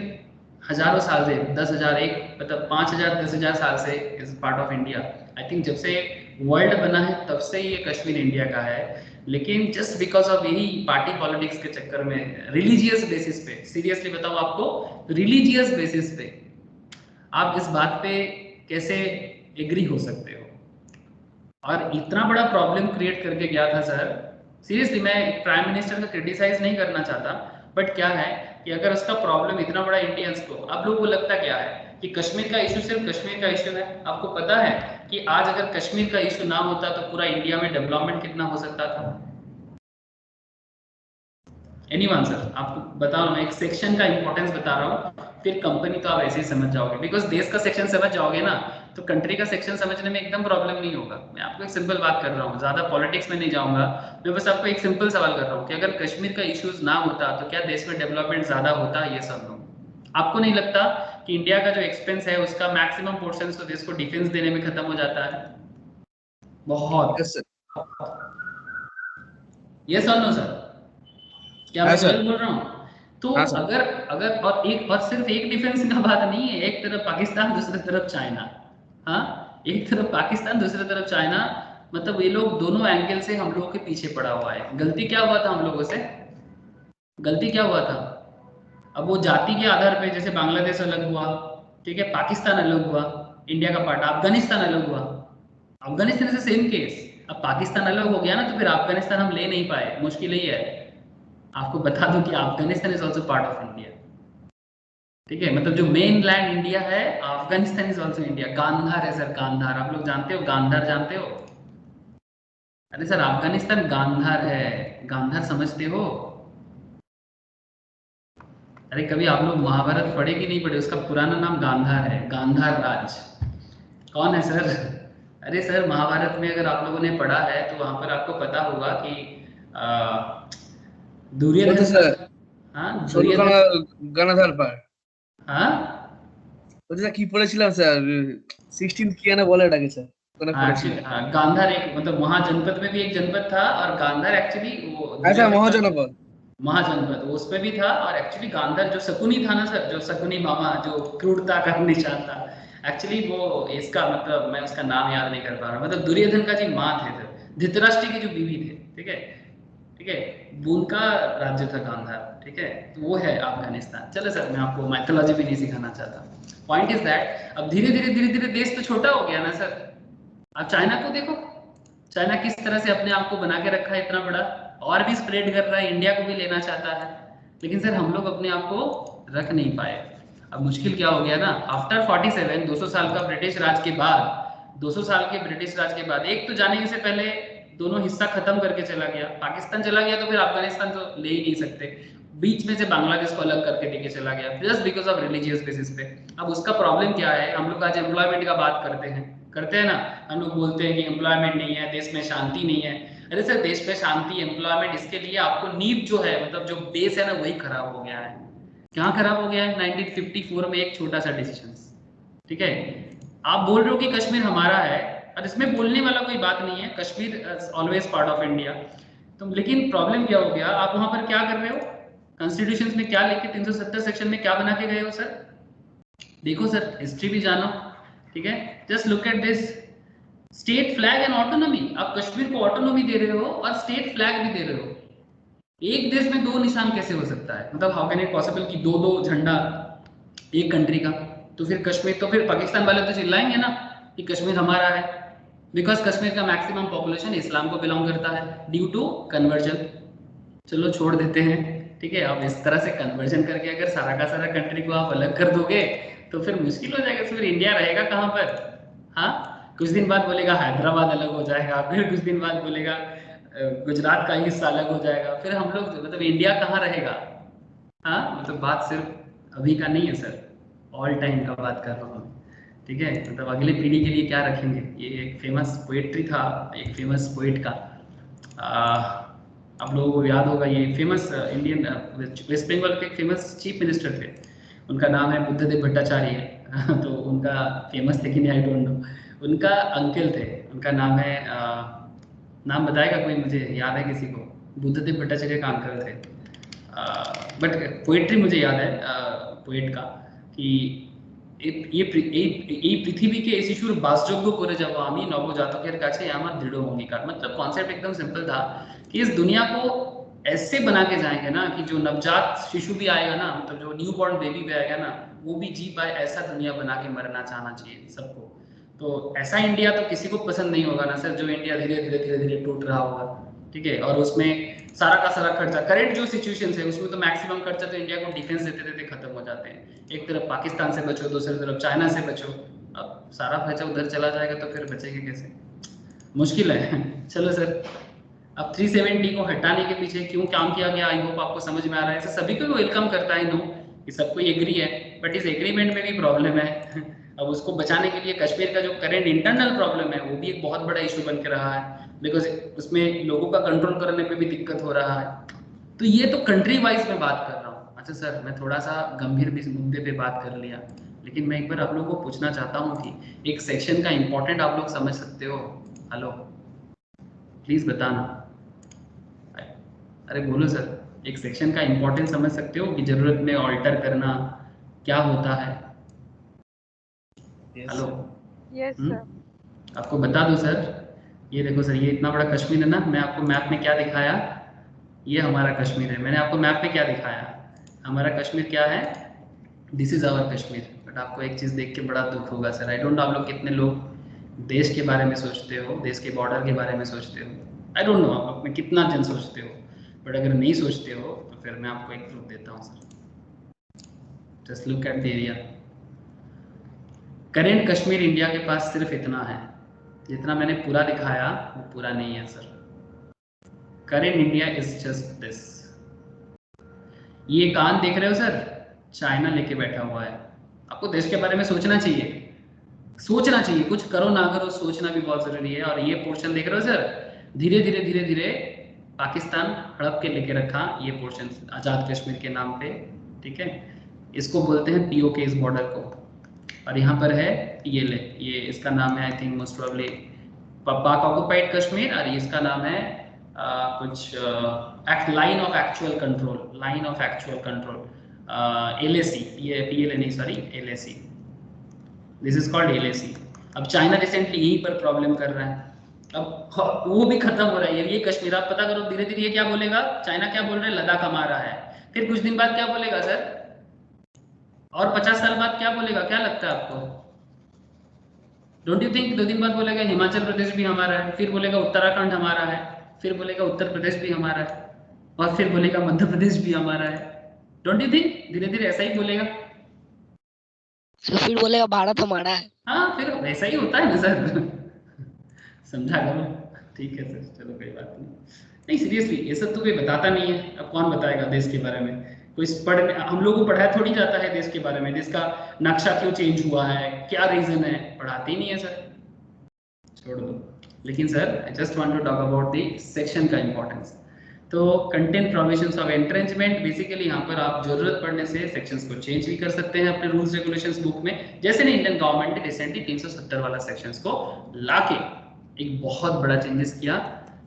हजारों साल से 10,000 एक मतलब 5,000 10,000 साल से is part of India. I think जब से वर्ल्ड बना है तब से ये कश्मीर इंडिया का है, लेकिन जस्ट बिकॉज ऑफ यही पार्टी पॉलिटिक्स के चक्कर में रिलीजियस बेसिस पे, सीरियसली बताओ आपको, रिलीजियस बेसिस पे आप इस बात पे कैसे एग्री हो सकते हो? और इतना बड़ा प्रॉब्लम क्रिएट करके गया था सर। सीरियसली मैं प्राइम मिनिस्टर को क्रिटिसाइज नहीं करना चाहता, बट क्या है कि अगर उसका प्रॉब्लम इतना बड़ा इंडियंस को, आप लोगों को लगता क्या है कि कश्मीर का इशू सिर्फ कश्मीर का इशू है? आपको पता है कि आज अगर कश्मीर का इशू ना होता तो पूरा इंडिया में डेवलपमेंट कितना हो सकता था? एनीवन सर, आपको बता रहा हूँ, एक सेक्शन का इंपॉर्टेंस बता रहा हूँ, फिर कंपनी तो आप ऐसे ही समझ जाओगे। बिकॉज देश का सेक्शन समझ जाओगे ना तो कंट्री का सेक्शन समझने में एकदम प्रॉब्लम नहीं होगा। मैं आपको एक सिंपल बात कर रहा हूँ, ज्यादा पॉलिटिक्स में नहीं जाऊंगा, मैं बस आपको एक सिंपल सवाल कर रहा हूँ कि अगर कश्मीर का इश्यूज ना होता तो क्या देश में डेवलपमेंट ज्यादा होता? ये सब लोग, आपको नहीं लगता कि इंडिया का जो एक्सपेंस है उसका मैक्सिमम पोर्शन तो देश को डिफेंस देने में खत्म हो जाता है? बहुत। Yes sir. ये सर नो सर, क्या हाँ मैं सर। गलत बोल रहा हूँ? तो हाँ सर। अगर अगर और सिर्फ एक डिफेंस का बात नहीं है, एक तरफ पाकिस्तान दूसरी तरफ चाइना, हाँ, एक तरफ पाकिस्तान दूसरी तरफ चाइना, मतलब ये लोग दोनों एंगल से हम लोगों के पीछे पड़ा हुआ है। गलती क्या हुआ था हम लोगों से? गलती क्या हुआ था? अब वो जाति के आधार पे जैसे बांग्लादेश अलग हुआ, ठीक है, पाकिस्तान अलग हुआ, इंडिया का पार्ट, अफगानिस्तान अलग हुआ, अफगानिस्तान से सेम केस। अब पाकिस्तान अलग हो गया ना तो फिर अफगानिस्तान हम ले नहीं पाए, मुश्किल ही है। आपको बता दूं कि Afghanistan is also part of India, ठीक है, मतलब जो मेन लैंड इंडिया है, Afghanistan is also India. Gandhar है सर, गांधार, आप लोग जानते हो? गांधार जानते हो? अरे सर अफगानिस्तान गांधार है, गांधार समझते हो? अरे कभी आप लोग महाभारत पढ़े कि नहीं पढ़े? उसका पुराना नाम गांधार है, गांधार राज। कौन है सर? अरे सर महाभारत में अगर आप लोगों ने पढ़ा है तो वहां पर आपको पता होगा कि বলতে दुर्योधन का, স্যার हाँ ছোট दुर्योधन, গানাধার পার हाँ বলতে স্যার কি পড়েছিলাম স্যার 16 কি না বলে এটাকে স্যার ওখানে हाँ পড়েছিলাম। एक्चुअली हाँ, गांधार एक मतलब वहां जनपद में भी एक जनपद था, और गांधार एक्चुअली वो আচ্ছা दुर्योधन का মহাজনপদ। महाजनपद वो उसमें भी था। और एक्चुअली गांधार जो शकुनी था ना सर, जो शकुनी मामा, जो क्रूरता का निशान था, एक्चुअली वो इसका मतलब मैं उसका नाम याद नहीं कर पा रहा, मतलब दुर्योधन का जी माँ थे सर, धृतराष्ट्र की जो बीवी थे, ठीक है, ठीक है, उनका राज्य था गांधार, ठीक है, तो वो है अफगानिस्तान। चलो सर मैं आपको माइथोलॉजी भी नहीं सिखाना चाहता, पॉइंट इज दैट अब धीरे धीरे देश तो छोटा हो गया ना सर। आप चाइना को देखो, चाइना किस तरह से अपने आप को बना के रखा है इतना बड़ा, और भी स्प्रेड कर रहा है, इंडिया को भी लेना चाहता है, लेकिन सर हम लोग अपने आप को रख नहीं पाए। अब मुश्किल क्या हो गया ना, आफ्टर 47 200 साल का ब्रिटिश राज के बाद, 200 साल के ब्रिटिश राज के बाद, एक तो जाने से पहले दोनों हिस्सा खत्म करके चला गया, पाकिस्तान चला गया, तो फिर अफगानिस्तान तो ले ही नहीं सकते, बीच में से बांग्लादेश को अलग करके लेके चला गया just because of religious basis पे। अब उसका प्रॉब्लम क्या है, हम लोग आज एम्प्लॉयमेंट का बात करते हैं ना, हम लोग बोलते हैं कि एम्प्लॉयमेंट नहीं है, देश में शांति नहीं है। अरे सर देश में शांति, एम्प्लॉयमेंट, इसके लिए आपको नींव जो है, मतलब जो बेस है ना, वही खराब हो गया है। क्या खराब हो गया है? 1954 में एक छोटा सा डिसीजन, ठीक है, आप बोल रहे हो कि कश्मीर हमारा है, और इसमें बोलने वाला कोई बात नहीं है, Kashmir always part of India. तो लेकिन प्रॉब्लम क्या हो गया, आप वहां पर क्या कर रहे हो, कॉन्स्टिट्यूशन में क्या लिख के 370 सेक्शन में क्या बना के गए हो सर? देखो सर हिस्ट्री भी जानो, ठीक है, just look at this, state flag and autonomy. आप कश्मीर को ऑटोनॉमी दे रहे हो और स्टेट फ्लैग भी दे रहे हो। एक देश में दो निशान कैसे हो सकता है? मतलब हाउ कैन इट पॉसिबल कि दो दो झंडा एक कंट्री का? तो फिर कश्मीर, तो फिर पाकिस्तान वाले तो चिल्लाएंगे ना कि कश्मीर हमारा है, बिकॉज कश्मीर का मैक्सिमम पॉपुलेशन इस्लाम को बिलोंग करता है ड्यू टू कन्वर्जन। चलो छोड़ देते हैं, ठीक है, आप इस तरह से कन्वर्जन करके अगर सारा का सारा कंट्री को आप अलग कर दोगे तो फिर मुश्किल हो जाएगा, फिर इंडिया रहेगा कहाँ पर? हाँ, कुछ दिन बाद बोलेगा हैदराबाद अलग हो जाएगा, फिर कुछ दिन बाद बोलेगा गुजरात का हिस्सा अलग हो जाएगा, फिर हम लोग मतलब इंडिया कहाँ रहेगा? हाँ, मतलब बात सिर्फ अभी का नहीं है सर, ऑल टाइम का बात कर रहा हूँ, ठीक है, मतलब अगले पीढ़ी के लिए क्या रखेंगे। ये एक फेमस पोएट्री था, एक फेमस पोएट का, आप लोगों को याद होगा, ये फेमस इंडियन वेस्ट बंगाल के फेमस चीफ मिनिस्टर थे, उनका नाम है बुद्धदेव भट्टाचार्य तो उनका फेमस थे कि नहीं आई डोंट नो, उनका अंकल थे, उनका नाम है नाम बताएगा कोई? मुझे याद है किसी को, बुद्धदेव भट्टाचार्य का अंकल थे, बट पोएट्री मुझे याद है पोएट का, कि এই পৃথিবীকে এই শিশুর বাসযোগ্য করে যাব আমি নবজাতকের কাছে আমার দৃঢ় অঙ্গীকার। मतलब कॉन्सेप्ट एकदम सिंपल था कि इस दुनिया को ऐसे बना के जाएंगे ना कि जो नवजात शिशु भी आएगा ना, मतलब जो न्यू बॉर्न बेबी भी आएगा ना, वो भी जी पाए ऐसा दुनिया बना के मरना चाहना चाहिए सबको। तो ऐसा इंडिया तो किसी को पसंद नहीं होगा ना सर, जो इंडिया धीरे धीरे धीरे धीरे टूट रहा होगा, ठीक है। और उसमें सारा का सारा खर्चा, करेंट जो सिचुएशन है उसमें तो मैक्सिमम खर्चा तो इंडिया को डिफेंस देते देते खत्म हो जाते हैं। एक तरफ पाकिस्तान से बचो, दूसरी तरफ चाइना से बचो, अब सारा खर्चा उधर चला जाएगा तो फिर बचेंगे कैसे, मुश्किल है। चलो सर, अब 370 को हटाने के पीछे क्यों काम किया गया, आई होप आपको समझ में आ रहा है। ऐसे सभी को वेलकम करता है, नो कि सब कोई एग्री है, बट इस एग्रीमेंट में भी प्रॉब्लम है। अब उसको बचाने के लिए कश्मीर का जो करंट इंटरनल प्रॉब्लम है वो भी एक बहुत बड़ा इशू बन के रहा है, बिकॉज उसमें लोगों का कंट्रोल करने पे भी दिक्कत हो रहा है। तो ये तो कंट्री वाइज में बात कर रहा हूँ। अच्छा सर, मैं थोड़ा सा गंभीर भी मुद्दे पे बात कर लिया, लेकिन मैं एक बार आप लोगों को पूछना चाहता हूँ कि एक सेक्शन का इंपॉर्टेंट आप लोग समझ सकते हो? हेलो प्लीज बताना, अरे बोलो सर, एक सेक्शन का इंपॉर्टेंस समझ सकते हो कि जरूरत में ऑल्टर करना क्या होता है? Hello yes sir. आपको बता दो सर, ये देखो सर, ये इतना बड़ा कश्मीर है ना, मैं आपको मैप में क्या दिखाया, ये हमारा कश्मीर है। मैंने आपको मैप में क्या दिखाया, हमारा कश्मीर क्या है, this is our Kashmir. But आपको एक चीज देख के बड़ा दुख होगा सर, आई डोंट नो आप लोग कितने लोग देश के बारे में सोचते हो, देश के बॉर्डर के बारे में सोचते हो, आई डोंट नो आप में कितना जन सोचते हो, बट अगर नहीं सोचते हो तो फिर मैं आपको एक प्रूफ देता हूँ sir. Just look at the area. Current Kashmir India के पास सिर्फ इतना है, जितना मैंने पूरा दिखाया वो पूरा नहीं है sir. Current India is just this. ये कान देख रहे हो सर, चाइना लेके बैठा हुआ है। आपको देश के बारे में सोचना चाहिए, सोचना चाहिए, कुछ करो ना करो सोचना भी बहुत जरूरी है। और ये पोर्शन देख रहे हो सर, धीरे धीरे धीरे धीरे पाकिस्तान हड़प के लेके रखा ये पोर्शन आजाद कश्मीर के नाम पे, ठीक है। इसको बोलते हैं पीओके इस बॉर्डर को, और यहाँ पर है पीएलए, ये इसका नाम है आई थिंक मोस्ट प्रोबेबली पाक ऑक्युपाइड कश्मीर, और इसका नाम है कुछ line of actual control, line of actual control, LAC, ये पीएलए नहीं sorry LAC, this is called LAC. अब चाइना रिसेंटली यहीं पर प्रॉब्लम कर रहा है, अब वो भी खत्म हो रहा है ये कश्मीर। आप पता करो धीरे धीरे ये क्या बोलेगा, चाइना क्या बोल रहा है, लद्दाख हमारा है, फिर कुछ दिन बाद क्या बोलेगा सर, और 50 साल बाद क्या बोलेगा, क्या लगता है आपको? डोंट यू थिंक 2 दिन बाद बोलेगा हिमाचल प्रदेश भी हमारा है, फिर बोलेगा उत्तराखंड हमारा है, फिर बोलेगा उत्तर प्रदेश भी हमारा है, और फिर बोलेगा मध्य प्रदेश भी हमारा है। डोंट यू थिंक धीरे धीरे ऐसा ही बोलेगा? फिर बोलेगा भारत हमारा है। हाँ फिर वैसा ही होता है ना सर। समझा करो, ठीक है सर, चलो कोई बात नहीं सीरियसली ये सब तो कोई बताता नहीं है। अब कौन बताएगा देश के बारे में, कोई हम लोगों को पढ़ाया थोड़ी जाता है देश के बारे में, देश का नक्शा क्यों चेंज हुआ है, क्या रीजन है, पढ़ाते ही नहीं है सर, छोड़ दो। लेकिन sir I just want to talk about the section का इंपॉर्टेंस। तो content provisions of entrenchment, basically यहाँ पर आप जरूरत पड़ने से सेक्शंस को चेंज भी कर सकते हैं अपने रूल्स रेगुलेशंस बुक में, जैसे ना इंडियन गवर्नमेंट ने रिसेंटली 370 वाला सेक्शंस को लाके एक बहुत बड़ा चेंजेस किया।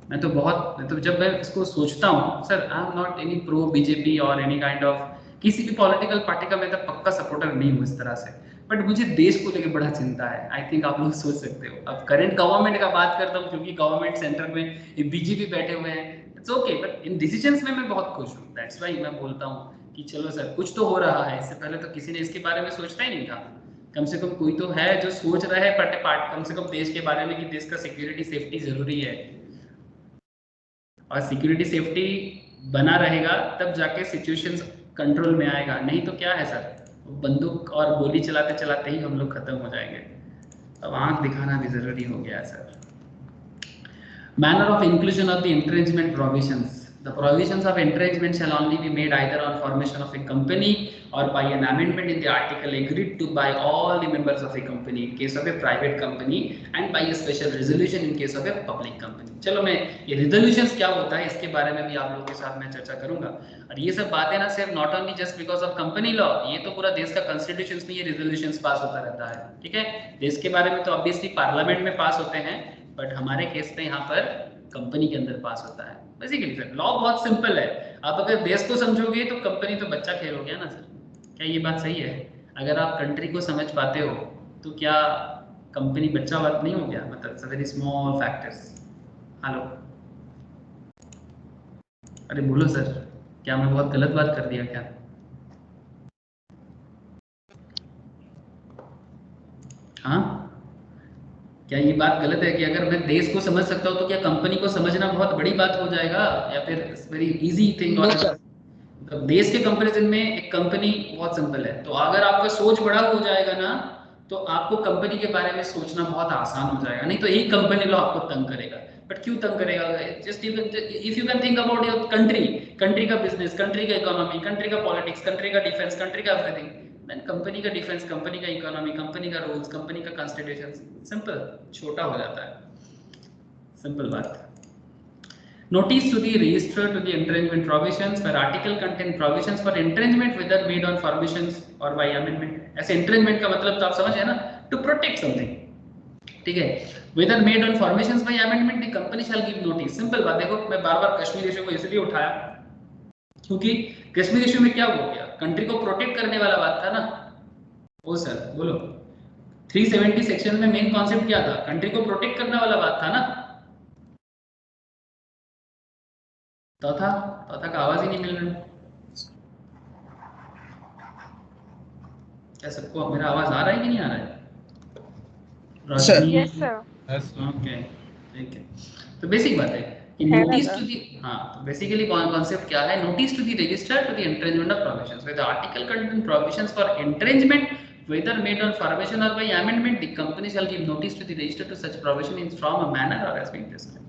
मैं तो जब मैं इसको सोचता हूँ sir, I am not any pro BJP और एनी काइंड ऑफ किसी भी पॉलिटिकल पार्टी का मैं तो पक्का सपोर्टर नहीं हूँ इस तरह से, बट मुझे देश को लेकर बड़ा चिंता है। आई थिंक आप लोग सोच सकते हो। अब करंट गवर्नमेंट का बात करता हूँ क्योंकि गवर्नमेंट सेंटर में बीजेपी बैठे हुए हैं, it's okay, but in decisions में मैं बहुत खुश हूँ, दैट्स व्हाई मैं बोलता हूँ कि चलो सर कुछ तो हो रहा है। इससे पहले तो किसी ने इसके बारे में सोचता ही नहीं था, कम से कम कोई तो है जो सोच रहा है कम से कम देश के बारे में कि देश का सिक्योरिटी सेफ्टी जरूरी है, और सिक्योरिटी सेफ्टी बना रहेगा तब जाके सिचुएशंस कंट्रोल में आएगा, नहीं तो क्या है सर, बंदूक और गोली चलाते चलाते ही हम लोग खत्म हो जाएंगे। अब आंख दिखाना भी जरूरी हो गया है sir. Manner of inclusion of the entrenchment provisions. The provisions of entrenchment shall only be made either on formation of a company or by an amendment in the article agreed to by all the members of a company in case of a private company and by a special resolution in case of a public company. चलो मैं ये resolutions क्या होता है इसके बारे में भी आप लोगों के साथ मैं चर्चा करूंगा। और ये सब बातें ना सिर्फ not only just because of company law, ये तो पूरा देश का कॉन्स्टिट्यूशन में ये resolutions पास होता रहता है, ठीक है। देश के बारे में तो ऑब्वियसली पार्लियामेंट में पास होते हैं, बट हमारे केस में यहाँ पर कंपनी के अंदर पास होता है। बेसिकली सर लॉ बहुत सिंपल है, आप अगर देश को समझोगे तो कंपनी तो बच्चा खेल हो गया ना सर, क्या ये बात सही है? अगर आप कंट्री को समझ पाते हो तो क्या कंपनी बच्चा बात नहीं हो गया, मतलब वेरी स्मॉल फैक्टर्स। हेलो, अरे बोलो सर, क्या मैं बहुत गलत बात कर दिया क्या? हाँ, क्या ये बात गलत है कि अगर मैं देश को समझ सकता हूँ तो क्या कंपनी को समझना बहुत बड़ी बात हो जाएगा, या फिर वेरी इजी थिंग? नो और सर। मतलब देश के कंपैरिजन में एक कंपनी बहुत सिंपल है, तो अगर आपका सोच बड़ा हो जाएगा ना तो आपको कंपनी के बारे में सोचना बहुत आसान हो जाएगा। नहीं तो एक कंपनी लो आपको तंग करेगा, बट क्यों तंग करेगा? Just if you can think about your country, country का बिजनेस, कंट्री का इकोनॉमी, कंट्री का पॉलिटिक्स, कंट्री का डिफेंस, कंट्री का एवरीथिंग, देन कंपनी का डिफेंस, कंपनी का इकोनॉमी, कंपनी का रूल्स, कंपनी का कॉन्स्टिट्यूशन, सिंपल, छोटा हो जाता है। सिंपल बात। Notice to the registrar to the entrenchment provisions where article contain provisions for entrenchment whether made on permissions or by amendment. ऐसे entrenchment का मतलब तो आप समझ है ना, to protect something, ठीक है? Whether made on permissions by amendment, the company shall give notice. Simple बात। देखो मैं बार बार कश्मीर इशू को इसलिए उठाया क्योंकि कश्मीर इशू में क्या हो गया, कंट्री को प्रोटेक्ट करने वाला बात था ना। ओ सर बोलो, 370 सेक्शन में मेन कॉन्सेप्ट क्या था? कंट्री को प्रोटेक्ट करने वाला बात था ना। तथा का आवाज ही नहीं मिल रहा। क्या सबको मेरा आवाज आ रहा है कि नहीं आ रहा है? Sir Roshni? Yes sir. Okay, ठीक है। तो बेसिक बात है कि है नोटिस ना टू दी, हाँ, तो बेसिकली कॉन्सेप्ट क्या है? Notice to the register to the entrenchment of provisions with article contain provisions for entrenchment whether made on permission or by amendment, the company shall give notice to the register to such provision in from a manner or as being prescribed.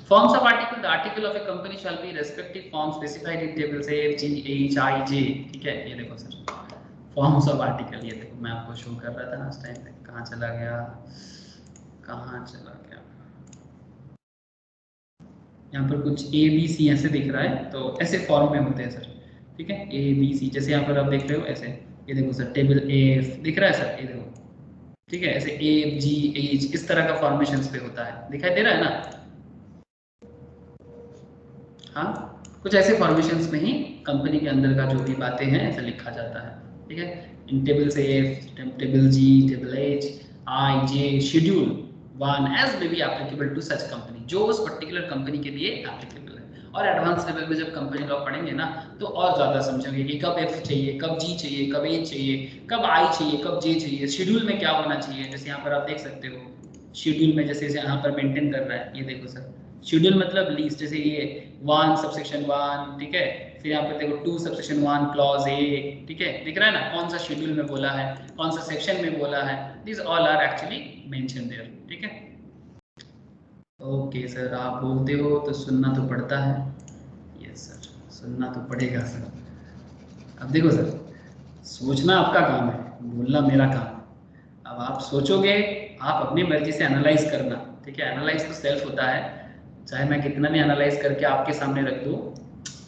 Forms of article, the article of a company shall be respective forms specified in tables A, F, G, H, I, J, ठीक है? ये देखो sir, forms of article, ये देखो मैं आपको show कर रहा था ना उस टाइम पे, कहाँ चला गया, कहाँ चला गया? यहाँ पर कुछ ए बी सी ऐसे दिख रहा है, तो ऐसे फॉर्म में होते हैं सर, ठीक है? ए बी सी, जैसे यहाँ पर आप देख रहे हो ऐसे, ये देखो सर टेबल ए दिख रहा है सर, ये देखो, ठीक है? ऐसे ए जी एच इस तरह का फॉर्मेशन पे होता है, दिखाई दे रहा है ना? हाँ, कुछ ऐसे फॉर्मेशंस में ही कंपनी के अंदर का जो भी बातें हैं ऐसे लिखा जाता है, ठीक है? इन टेबल से table G, table H, I, J, schedule 1 as may be applicable to such company, जो उस पर्टिकुलर कंपनी के लिए एप्लीकेबल है। और एडवांस लेवल में जब कंपनी लॉ पढ़ेंगे ना तो और ज़्यादा समझोगे कि कब एफ चाहिए, कब जी चाहिए, कब एच चाहिए, कब आई चाहिए, कब जे चाहिए, शेड्यूल में क्या होना चाहिए। जैसे यहाँ पर आप देख सकते हो शेड्यूल में, जैसे यहाँ पर मेंटेन कर रहा है, ये देखो सर शेड्यूल मतलब लीस्ट, जैसे ये 1 सबसेक्शन 1, ठीक है? फिर यहाँ पर देखो 2 सबसेक्शन 1 क्लॉज ए, ठीक है? दिख रहा है ना कौन सा शेड्यूल में बोला है, कौन सा सेक्शन में बोला है, this all are actually mention there, ठीक है? ओके सर, आप बोलते हो तो सुनना तो पड़ता है। यस सर, सुनना तो पड़ेगा सर। अब देखो सर, सोचना आपका काम है, बोलना मेरा काम है। अब आप सोचोगे, आप अपनी मर्जी से एनालाइज करना, ठीक है? एनालाइज तो सेल्फ होता है, चाहे मैं कितना भी एनालाइज करके आपके सामने रख दूँ,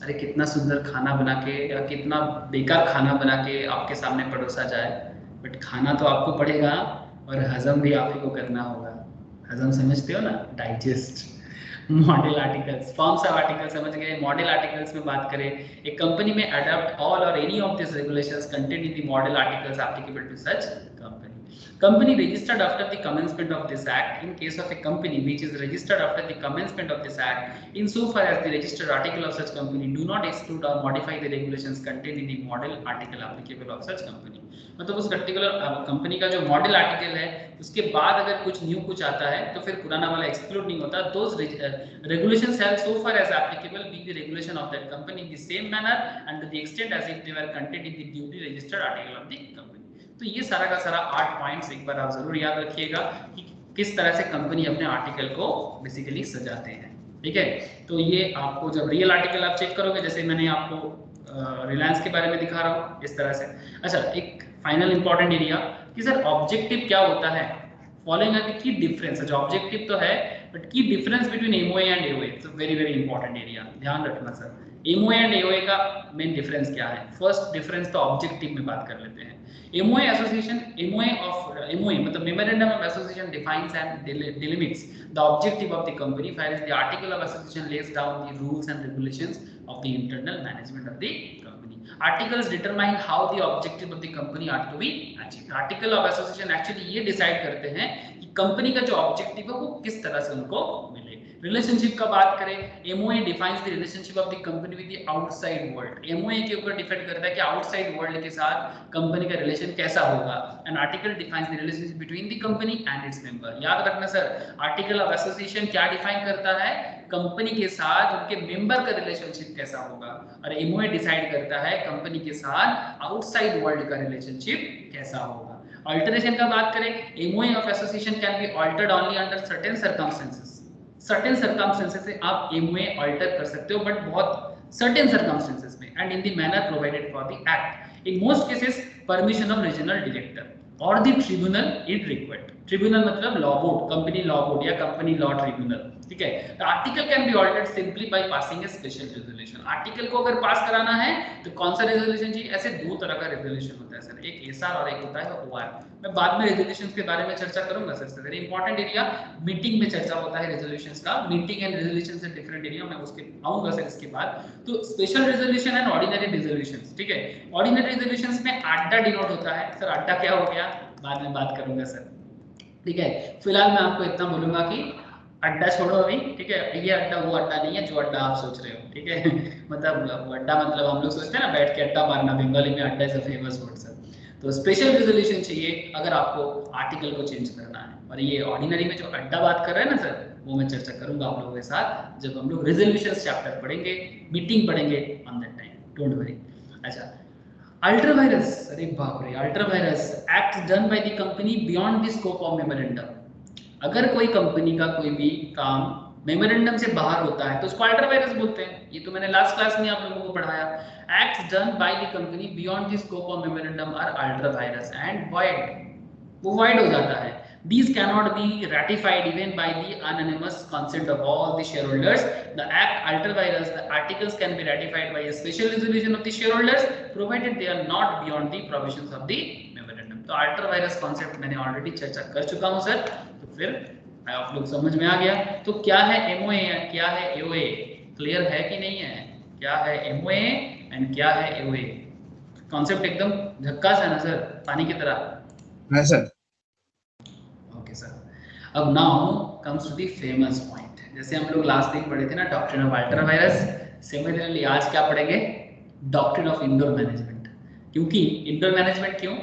अरे कितना सुंदर खाना बना के या कितना बेकार खाना बना के आपके सामने परोसा जाए, बट खाना तो आपको पड़ेगा और हजम भी आप ही को करना होगा। हजम समझते हो ना, digest. Model articles, forms of article समझ गए। मॉडल आर्टिकल्स में बात करें, एक कंपनी में अडॉप्ट ऑल और any of this regulations contained in the model articles applicable to such company. Company registered after the commencement of this act, in case of a company which is registered after the commencement of this act, insofar as the registered article of such company do not exclude or modify the regulations contained in the model article applicable of such company। मतलब उस particular company का जो model article है उसके बाद अगर कुछ new कुछ आता है तो फिर पुराना वाला एक्सक्लूड नहीं होता। Those regulations shall so far as applicable be the regulation of that company in the same manner and to the extent as if they were contained in the duly registered article of the company। तो ये सारा का सारा 8 points एक बार आप जरूर याद रखिएगा कि किस तरह से कंपनी अपने आर्टिकल को बेसिकली सजाते हैं, ठीक है? तो ये आपको जब रियल आर्टिकल आप चेक करोगे, जैसे मैंने आपको रिलायंस के बारे में दिखा रहा हूँ इस तरह से। अच्छा, एक फाइनल इंपॉर्टेंट एरिया कि सर ऑब्जेक्टिव क्या होता है, following are the key difference. अच्छा, ऑब्जेक्टिव तो है बट की difference between MOA and AOA, it's a very very important area, ध्यान रखना सर। एमओए एंड एओए का मेन डिफरेंस क्या है? फर्स्ट डिफरेंस तो ऑब्जेक्टिव में बात कर लेते हैं। एमओए एसोसिएशन, एमओए मतलब memorandum of association defines and delimits the objective of the company, whereas the article of association lays down the rules and regulations of the internal management of the company. Articles determine how the objective of the company are to be achieved. Article of association actually ये decide करते हैं कि company का जो objective है वो किस तरह से उनको मिले। रिलेशनशिप का बात करें, MOA defines the relationship of the company with the outside world. MOA के ऊपर डिपेंड करता है कि आउटसाइड वर्ल्ड के साथ कंपनी का रिलेशन कैसा होगा। And article defines the relationship between the company and its member. याद रखना सर, आर्टिकल ऑफ एसोसिएशन क्या डिफाइन करता है? कंपनी के साथ उनके मेंबर का रिलेशनशिप कैसा होगा, और एमओए डिसाइड करता है कंपनी के साथ आउटसाइड वर्ल्ड का रिलेशनशिप कैसा होगा। अल्टरेशन का बात करें, MOA of association can be altered only under certain circumstances. Certain circumstances से आप एमओए अल्टर कर सकते हो, बट बहुत सर्टेन सर्कमस्टेंसेस में, and in the manner provided for the act. In most cases permission of regional director or the tribunal is required. Tribunal मतलब law board, company law board या company law tribunal, ठीक है। The article can be altered simply by passing A special resolution. Article को अगर पास कराना है तो कौन सा रेजोल्यूशन चाहिए? ऐसे दो तरह का रेजोल्यूशन होता है सर, एक एसआर और एक होता है ओआर। मैं बाद में रेजोल्यूशंस के बारे में चर्चा करूंगा sir, very important area. Meeting में चर्चा होता है रेजोल्यूशंस का, मीटिंग एंड रेजोल्यूशन से डिफरेंट एरिया, मैं उसके आऊंगा सर इसके बाद। तो special resolution and ordinary resolutions, ठीक है। ऑर्डिनरी रेजोल्यूशंस में अड्डा डिनोट होता है सर, अड्डा क्या हो गया बाद में बात करूंगा सर, ठीक है। फिलहाल मैं आपको इतना बोलूंगा कि अड्डा छोड़ो अभी, ठीक है। ये अड्डा वो अड्डा नहीं है जो अड्डा आप सोच रहे हो, ठीक है। मतलब अड्डा मतलब हम लोग सोचते हैं ना बैठ के अड्डा मारना, बंगाली में अड्डा is a famous word sir. तो स्पेशल रेजोल्यूशन चाहिए अगर आपको आर्टिकल को चेंज करना है, और ये ऑर्डिनरी में जो अड्डा बात कर रहे हैं ना सर, वो मैं चर्चा करूंगा आप लोगों के साथ जब हम लोग रेजोल्यूशंस चैप्टर पढ़ेंगे, मीटिंग पढ़ेंगे on that time, don't worry. अच्छा, अल्ट्रा वायरस, अरे बाप रे, ultra vires act done by the company beyond the scope of memorandum. अगर कोई कंपनी का कोई भी काम मेमोरेंडम से बाहर होता है तो उसको अल्ट्रा वायरस बोलते हैं। ये तो मैंने लास्ट क्लास में आप लोगों को पढ़ाया। Acts done by the company beyond the scope of memorandum are ultra vires and void, वो वॉइड हो जाता है। These cannot be ratified even by the unanimous consent of all the shareholders. The act ultra vires, the articles can be ratified by a special resolution of the shareholders, provided they are not beyond the provisions of the memorandum. तो ultra virus concept मैंने already चर्चा कर चुका हूँ sir, तो फिर आप लोग समझ में आ गया। तो क्या है MOA, क्या है AOA, क्लियर है कि नहीं है? क्या है MOA एंड क्या है AOA? कॉन्सेप्ट एकदम झक्कास है ना सर, पानी की तरह। हाँ सर। अब now comes to the famous point. जैसे हम लोग लास्ट दिन पढ़े थे ना doctrine of ultra vires, similarly आज क्या पढ़ेंगे? Doctrine of indoor management. क्योंकि इंडोर मैनेजमेंट क्यों?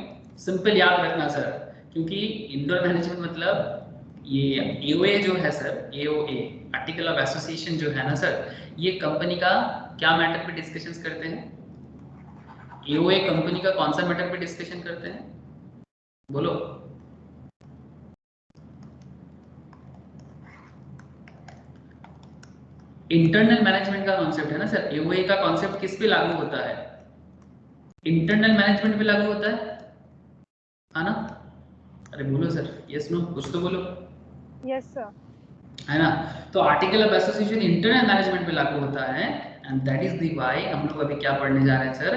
सिंपल याद रखना सर, क्योंकि इंडोर मैनेजमेंट मतलब ये एओए जो है sir, AOA article of association जो है ना सर, ये कंपनी का क्या मैटर पे डिस्कशंस करते हैं? एओए कंपनी का कौन सा मैटर पे डिस्कशन करते हैं? बोलो। इंटरनल मैनेजमेंट का कॉन्सेप्ट है ना सर। एओए का कॉन्सेप्ट किस पे लागू होता है? इंटरनल मैनेजमेंट पे लागू होता है ना? अरे बोलो सर, यस नो, कुछ तो बोलो। यस सर, है ना? तो article of association internal management पे लागू होता है, and that is the why हम लोग अभी क्या पढ़ने जा रहे हैं sir?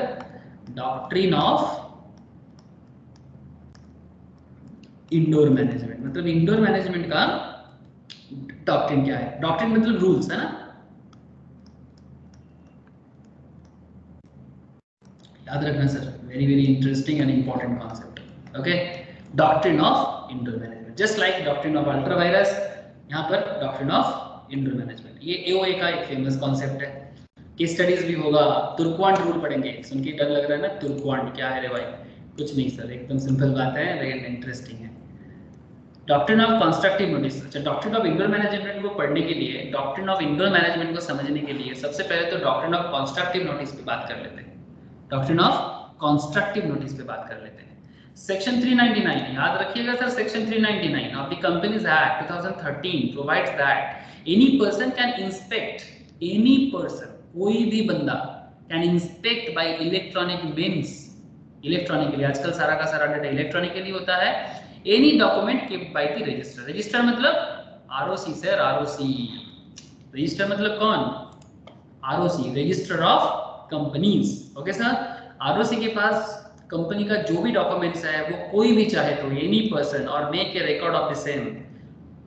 Doctrine of indoor management. मतलब इंडोर मैनेजमेंट का डॉक्ट्रिन क्या है? डॉक्ट्रिन मतलब रूल्स, है ना? याद रखना sir, very very interesting and important concept. Okay, doctrine of indoor management, just like doctrine of ultra virus, यहाँ पर डॉक्ट्रिन ऑफ इंडोर मैनेजमेंट। ये एओए का एक फेमस कॉन्सेप्ट है। केस स्टडीज भी होगा, तुर्कवांड रूल पढ़ेंगे। सुन के डर लग रहा है ना, तुर्कवांड क्या है रे भाई? कुछ नहीं सर, एकदम सिंपल बात है लेकिन इंटरेस्टिंग है। Doctrine of constructive notice. अच्छा, डॉक्ट्रिन ऑफ इंडोर मैनेजमेंट को पढ़ने के लिए, डॉक्ट्रिन ऑफ इंडोर मैनेजमेंट को समझने के लिए सबसे पहले तो डॉक्ट्रिन ऑफ कंस्ट्रक्टिव नोटिस पे बात कर लेते हैं। डॉक्ट्रिन ऑफ कंस्ट्रक्टिव नोटिस पे बात कर लेते हैं। सेक्शन 399, याद रखिएगा sir, section 399 of the companies act 2013 provides that any person can inspect, any person, कोई भी बंदा can inspect bye electronic means. Electronically आजकल सारा का सारा डाटा इलेक्ट्रॉनिकली होता है। Any document kept by the register. Register मतलब आरओसी सर, आरओसी। रजिस्टर मतलब कौन? ROC register of companies. Okay sir, ROC के पास कंपनी का जो भी डॉक्यूमेंट्स है वो कोई भी चाहे तो एनी पर्सन और make a record of the same,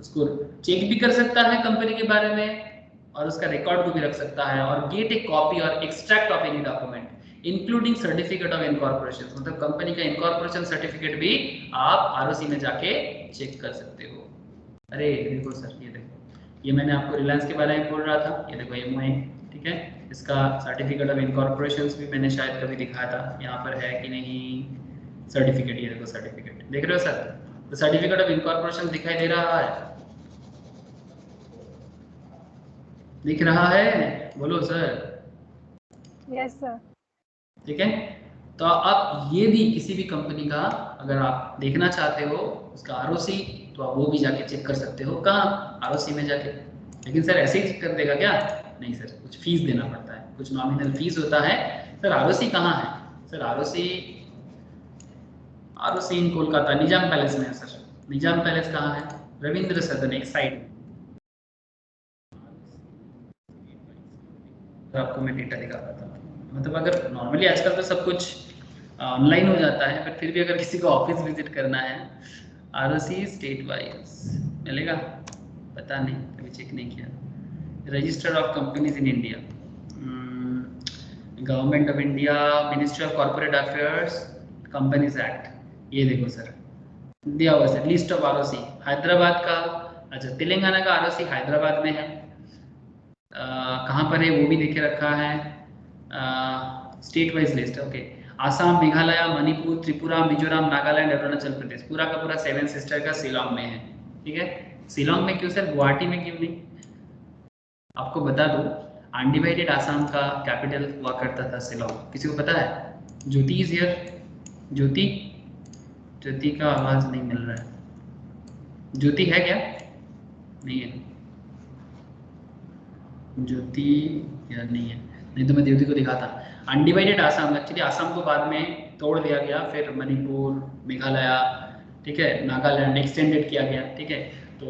उसको चेक भी कर सकता है कंपनी के बारे में और उसका रिकॉर्ड को भी रख सकता है, और गेट ए कॉपी और extract of any document including certificate of incorporation, मतलब कंपनी का इनकॉर्पोरेशन सर्टिफिकेट भी आप आरओसी में जाके चेक कर सकते हो। अरे देखो सर, ये देखो, ये मैंने आपको रिलायंस के बारे में बोल रहा था, ये देखो एमओए, ठीक है, इसका सर्टिफिकेट ऑफ इनकॉर्पोरेशन भी मैंने शायद कभी दिखाया था, यहाँ पर है कि नहीं सर्टिफिकेट, ये देखो सर्टिफिकेट देख रहे हो सर, तो सर्टिफिकेट ऑफ इनकॉर्पोरेशन दिखाई दे रहा है, दिख रहा है, बोलो सर। Yes sir. ठीक है, तो आप ये भी किसी भी कंपनी का अगर आप देखना चाहते हो उसका आरओसी, तो आप वो भी जाके चेक कर सकते हो, कहाँ, आरओसी में जाके। लेकिन सर ऐसे ही चेक कर देगा क्या? नहीं सर, कुछ फीस देना पड़ता है, कुछ नॉमिनल फीस होता है। सर आरओसी कहाँ है? सर आरओसी इन कोलकाता निजाम पैलेस में है सर। निजाम पैलेस कहाँ है? रविंद्र सदन एक साइड। आपको मैं डेटा दिखा पाता हूँ, मतलब अगर नॉर्मली आजकल तो सब कुछ ऑनलाइन हो जाता है, पर फिर भी अगर किसी को ऑफिस विजिट करना है, आरओसी स्टेट वाइज मिलेगा, पता नहीं, कभी चेक नहीं किया। Register of companies in India, government of India, ministry of corporate affairs, companies act, ये देखो सर दिया हुआ sir, list of ROC Hyderabad का, अच्छा तेलंगाना का आरओसी हैदराबाद में है, कहाँ पर है वो भी देखे रखा है, state wise list. Okay, Assam, Meghalaya, Manipur, Tripura, Mizoram, Nagaland, Arunachal Pradesh, पूरा का पूरा 7 सिस्टर का शिलोंग में है। ठीक है, शिलोंग में क्यों सर, गुवाहाटी में क्यों नहीं? आपको बता दो, अनडिवाइडेड आसाम का कैपिटल हुआ करता था शिलोंग, किसी को पता है? ज्योति इज हियर, ज्योति, ज्योति का आवाज नहीं मिल रहा है, ज्योति है क्या? नहीं है ज्योति, यार नहीं है, नहीं तो मैं ज्योति को दिखाता। अनडिवाइडेड आसाम, एक्चुअली आसाम को बाद में तोड़ दिया गया, फिर मणिपुर, मेघालय, ठीक है, नागालैंड एक्सटेंडेड किया गया, ठीक है, तो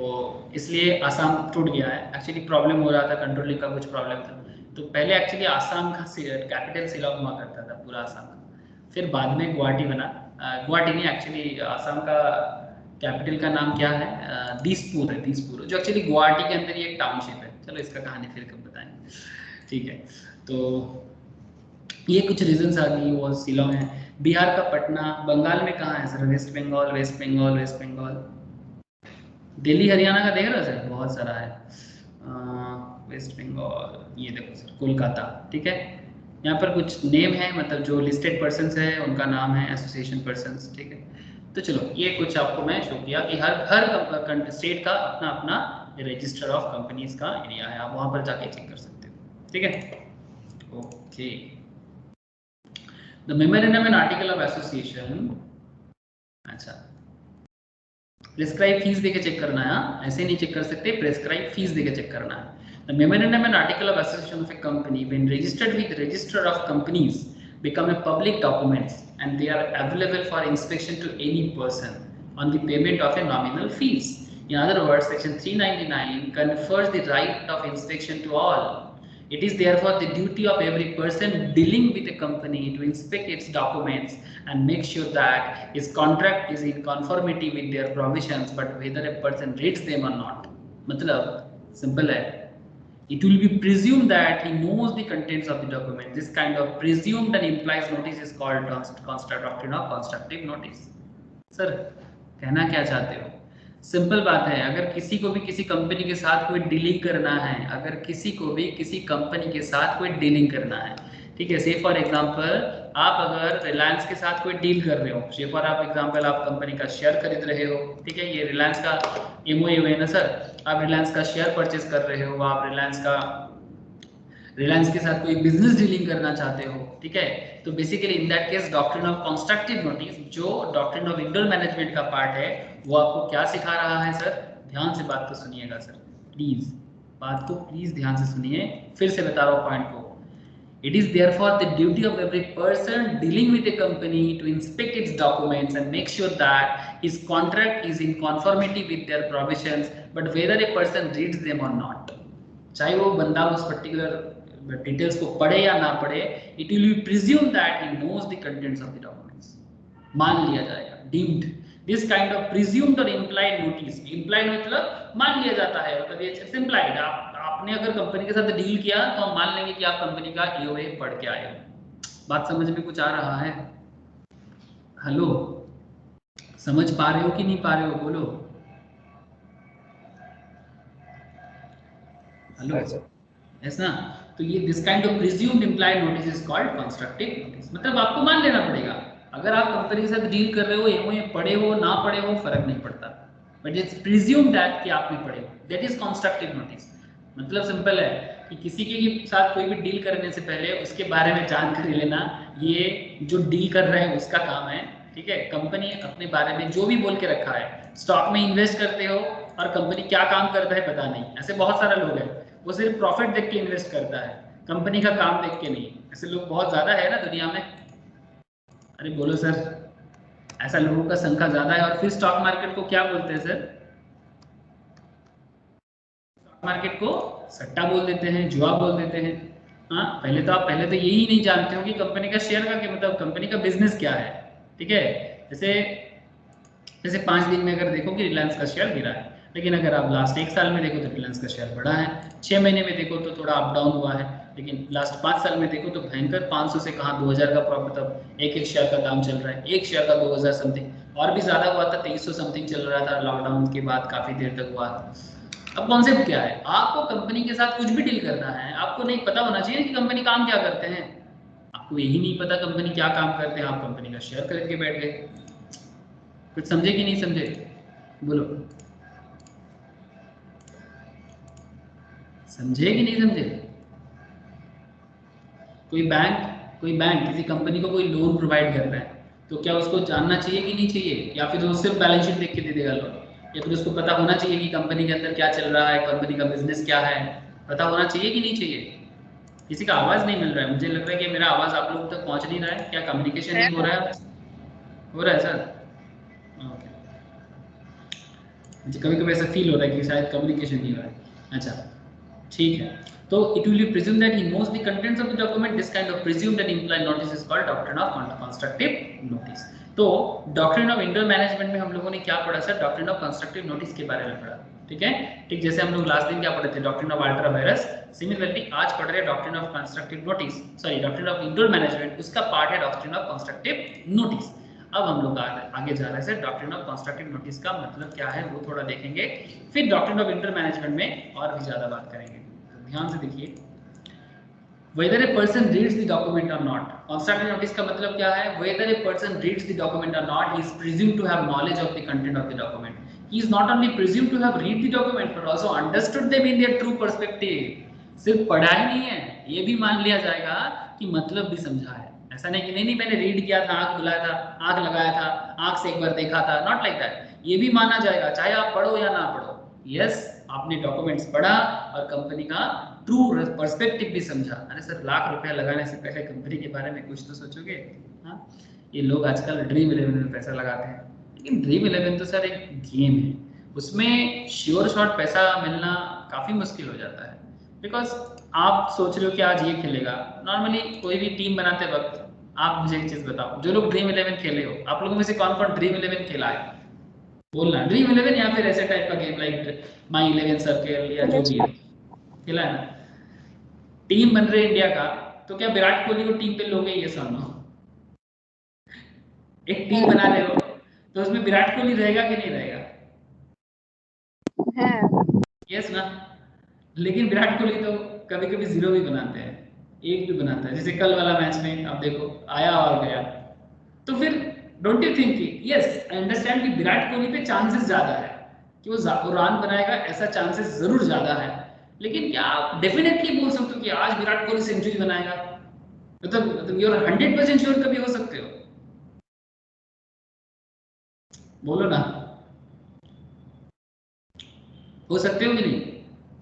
इसलिए आसाम टूट गया है। एक्चुअली प्रॉब्लम हो रहा था, कंट्रोलिंग का कुछ प्रॉब्लम था, तो पहले एक्चुअली आसाम का कैपिटल शिलोंग हुआ करता था पूरा आसाम का, फिर बाद में गुवाहाटी बना। गुवाहाटी नहीं, एक्चुअली आसाम का कैपिटल का नाम क्या है? दिसपुर है, दिसपुर, जो एक्चुअली गुवाहाटी के अंदर ही एक टाउनशिप है। चलो इसका कहानी फिर कब बताएंगे, ठीक है। तो ये कुछ रीजंस आ गई, वो शिलोंग है। बिहार का पटना, बंगाल में कहाँ है सर? वेस्ट बंगाल, वेस्ट बंगाल, वेस्ट बंगाल, दिल्ली हरियाणा का देख रहे हो सर, बहुत सारा है। वेस्ट बंगाल, ये देखो सर कोलकाता, ठीक है, यहाँ पर कुछ नेम है, मतलब जो लिस्टेड पर्सन्स है उनका नाम है, एसोसिएशन पर्सन्स, ठीक है। तो चलो ये कुछ आपको मैं शो किया कि हर स्टेट का अपना अपना रजिस्टर ऑफ कंपनीज का एरिया है, आप वहां पर जाके चेक कर सकते हो, ठीक है। Okay, the memorandum and article of association, अच्छा प्रेस्क्राइब फीस देके चेक करना है, ऐसे नहीं चेक कर सकते, प्रेस्क्राइब फीस देके चेक करना है। The memorandum and article of association of a company, when registered with register of companies, become a public documents and they are available for inspection to any person on the payment of a nominal fees. In other words, section 399 confers the right of inspection to all. It is therefore the duty of every person dealing with a company to inspect its documents and make sure that his contract is in conformity with their provisions, but whether a person reads them or not. मतलब simple है, it will be presumed that he knows the contents of the document. This kind of presumed and implies notice is called doctrine of constructive notice. Sir, कहना क्या चाहते हो? Simple बात है, अगर किसी को भी किसी कंपनी के साथ कोई डीलिंग करना है, अगर किसी को भी किसी कंपनी के साथ कोई डीलिंग करना है, ठीक है, से फॉर एग्जांपल आप अगर रिलायंस के साथ कोई डील कर रहे हो, से फॉर आप एग्जांपल आप कंपनी का शेयर खरीद रहे हो, ठीक है, ये रिलायंस का एमओयू है ना सर, आप रिलायंस का शेयर परचेज कर रहे हो, आप रिलायंस के साथ कोई बिजनेस डीलिंग करना चाहते हो, ठीक है, तो basically in that case doctrine of constructive notice, जो डॉक्ट्रिन ऑफ इंडोर मैनेजमेंट का पार्ट है, वो आपको क्या सिखा रहा है सर? ध्यान से बात को सुनिएगा सर, प्लीज बात को प्लीज ध्यान से सुनिए, फिर से बता रहा हूँ पॉइंट को। It is therefore the duty of every person dealing with a company to inspect its documents and make sure that his contract is in conformity with their provisions, but whether a person reads them or not. चाहे वो बंदा उस particular details को पढ़े या ना पढ़े, it will be presumed that he knows the contents of the documents, मान लिया जाएगा, deemed. This kind of presumed और इम्प्लाइड नोटिस, इम्प्लाइड मतलब मान लिया जाता है, मतलब ये इम्प्लाइड, आपने अगर कंपनी के साथ डील किया तो हम मान लेंगे कि आप कंपनी का ईओए पढ़ के आए हो। बात समझ में कुछ आ रहा है? हेलो, समझ पा रहे हो कि नहीं पा रहे हो, बोलो। हेलो, ऐसा। तो ये this kind of presumed implied notice is called constructive notice, मतलब आपको मान लेना पड़ेगा। अगर आप कंपनी के साथ डील कर रहे हो, एमओए पढ़े हो ना पढ़े हो फर्क नहीं पड़ता, बट इट्स प्रिज्यूम्ड दैट कि आपने पढ़े हो, दैट इज कंस्ट्रक्टिव नोटिस। मतलब सिंपल है कि किसी के साथ कोई भी डील करने से पहले उसके बारे में जानकारी लेना, ये जो डील कर रहे हैं उसका काम है, ठीक है। कंपनी अपने बारे में जो भी बोल के रखा है, स्टॉक में इन्वेस्ट करते हो और कंपनी क्या काम करता है पता नहीं, ऐसे बहुत सारे लोग हैं, वो सिर्फ प्रॉफिट देख के इन्वेस्ट करता है, कंपनी का काम देख के नहीं। ऐसे लोग बहुत ज्यादा है ना दुनिया में। अरे बोलो सर, ऐसा लोगों का संख्या ज्यादा है। और फिर स्टॉक मार्केट को क्या बोलते हैं सर? स्टॉक मार्केट को सट्टा बोल देते हैं, जुआ बोल देते हैं। हाँ, पहले तो यही नहीं जानते हो कि कंपनी का शेयर का क्या मतलब, कंपनी का बिजनेस क्या है, ठीक है। जैसे 5 दिन में अगर देखो कि रिलायंस का शेयर गिरा है, लेकिन अगर आप लास्ट 1 साल में देखो तो रिलायंस का शेयर बढ़ा है। 6 महीने में देखो तो थोड़ा अप डाउन हुआ है, लेकिन लास्ट 5 साल में देखो तो भयंकर 500 से कहाँ 2000 का प्रॉफिट, अब एक शेयर का दाम चल रहा है, एक शेयर का 2000 समथिंग, और भी ज्यादा हुआ था, 2300 समथिंग चल रहा था लॉकडाउन के बाद, काफी देर तक हुआ। अब कॉन्सेप्ट क्या है? आपको कंपनी के साथ कुछ भी डील करना है, आपको नहीं पता होना चाहिए कि कंपनी काम क्या करते हैं। आपको यही नहीं पता कंपनी क्या काम करते हैं, आप कंपनी का शेयर खरीद के बैठ गए। कुछ समझे कि नहीं समझे, बोलो। समझे कि नहीं समझे? कोई बैंक किसी कंपनी को कोई लोन प्रोवाइड कर रहा है, तो क्या उसको जानना चाहिए कि नहीं चाहिए, या फिर वो सिर्फ बैलेंस शीट देख के दे देगा लोन, या फिर उसको पता होना चाहिए कि कंपनी के अंदर क्या चल रहा है, कंपनी का बिजनेस क्या है, पता होना चाहिए कि नहीं चाहिए? किसी का आवाज नहीं मिल रहा है, मुझे लग रहा है कि मेरा आवाज आप लोग तक पहुंच नहीं रहा है। क्या कम्युनिकेशन नहीं हो रहा है? हो रहा है सर? ओके, मुझे कभी कभी ऐसा फील हो रहा है कि शायद कम्युनिकेशन नहीं हो रहा है। अच्छा, ठीक है। तो it will be presumed that he knows the contents of the document. This kind of presumed and implied notice is called doctrine of constructive notice. तो डॉक्ट्रिन ऑफ इंडोर मैनेजमेंट में हम लोगों ने क्या पढ़ा sir? Doctrine of constructive notice के बारे में पढ़ा, ठीक है। ठीक जैसे हम लोग लास्ट दिन क्या पढ़े थे? Doctrine of ultra vires. Similarly आज पढ़ रहे हैं doctrine of constructive notice, sorry doctrine of indoor management, उसका पार्ट है डॉक्ट्रिन ऑफ कंस्ट्रक्टिव नोटिस। अब हम लोग आगे जा रहे हैं sir, doctrine of constructive notice का मतलब क्या है वो थोड़ा देखेंगे, फिर डॉक्ट्रिन ऑफ इंडोर मैनेजमेंट में और भी ज्यादा बात करेंगे। ध्यान से देखिए, whether a person reads the document or not, constructive notice का मतलब क्या है? whether a person reads the document or not, he is presumed to have knowledge of the content of the document. He is not only presumed to have read the document but also understood them in their true perspective. सिर्फ पढ़ा ही नहीं है, ये भी मान लिया जाएगा कि मतलब भी समझा है। ऐसा नहीं कि नहीं मैंने रीड किया था, आंख बुलाया था, आंख लगाया था, आंख से एक बार देखा था, नॉट लाइक दैट। ये भी माना जाएगा चाहे आप पढ़ो या ना पढ़ो। यस, आपने डॉक्यूमेंट्स पढ़ा और कंपनी का ट्रू पर्सपेक्टिव भी समझा। अरे सर, लाख रुपया लगाने से पहले कंपनी के बारे में कुछ तो सोचोगे। हाँ, ये लोग आजकल ड्रीम 11 में पैसा लगाते हैं, लेकिन ड्रीम 11 तो सर एक गेम है, उसमें श्योर शॉट पैसा मिलना काफी मुश्किल हो जाता है। बिकॉज आप सोच रहे हो कि आज ये खेलेगा, नॉर्मली कोई भी टीम बनाते वक्त आप मुझे एक चीज बताओ, जो लोग ड्रीम 11 खेले हो, आप लोगों में से कौन कौन ड्रीम 11 खेला है? बोलना। ड्रीम 11 या फिर ऐसे टाइप का गेम लाइक माई 11 सर्कल या जो भी है, खेला है ना? टीम बन रहे इंडिया का, तो क्या विराट कोहली को टीम पे लोगे? ये सुनो, एक टीम बना रहे हो तो उसमें विराट कोहली रहेगा कि नहीं रहेगा? यस ना? लेकिन विराट कोहली तो कभी कभी 0 भी बनाते हैं, 1 भी बनाता है, जैसे कल वाला मैच में आप देखो, आया और गया। तो फिर डोंट यू थिंक कि यस, आई अंडरस्टैंड कि विराट कोहली पे चांसेस ज्यादा है कि वो रन बनाएगा, ऐसा चांसेस जरूर ज्यादा है, लेकिन क्या आप डेफिनेटली बोल सकते हो कि आज विराट कोहली सेंचुरी बनाएगा? मतलब यू आर 100% श्योर कभी हो सकते हो? बोलो ना, हो सकते हो कि नहीं?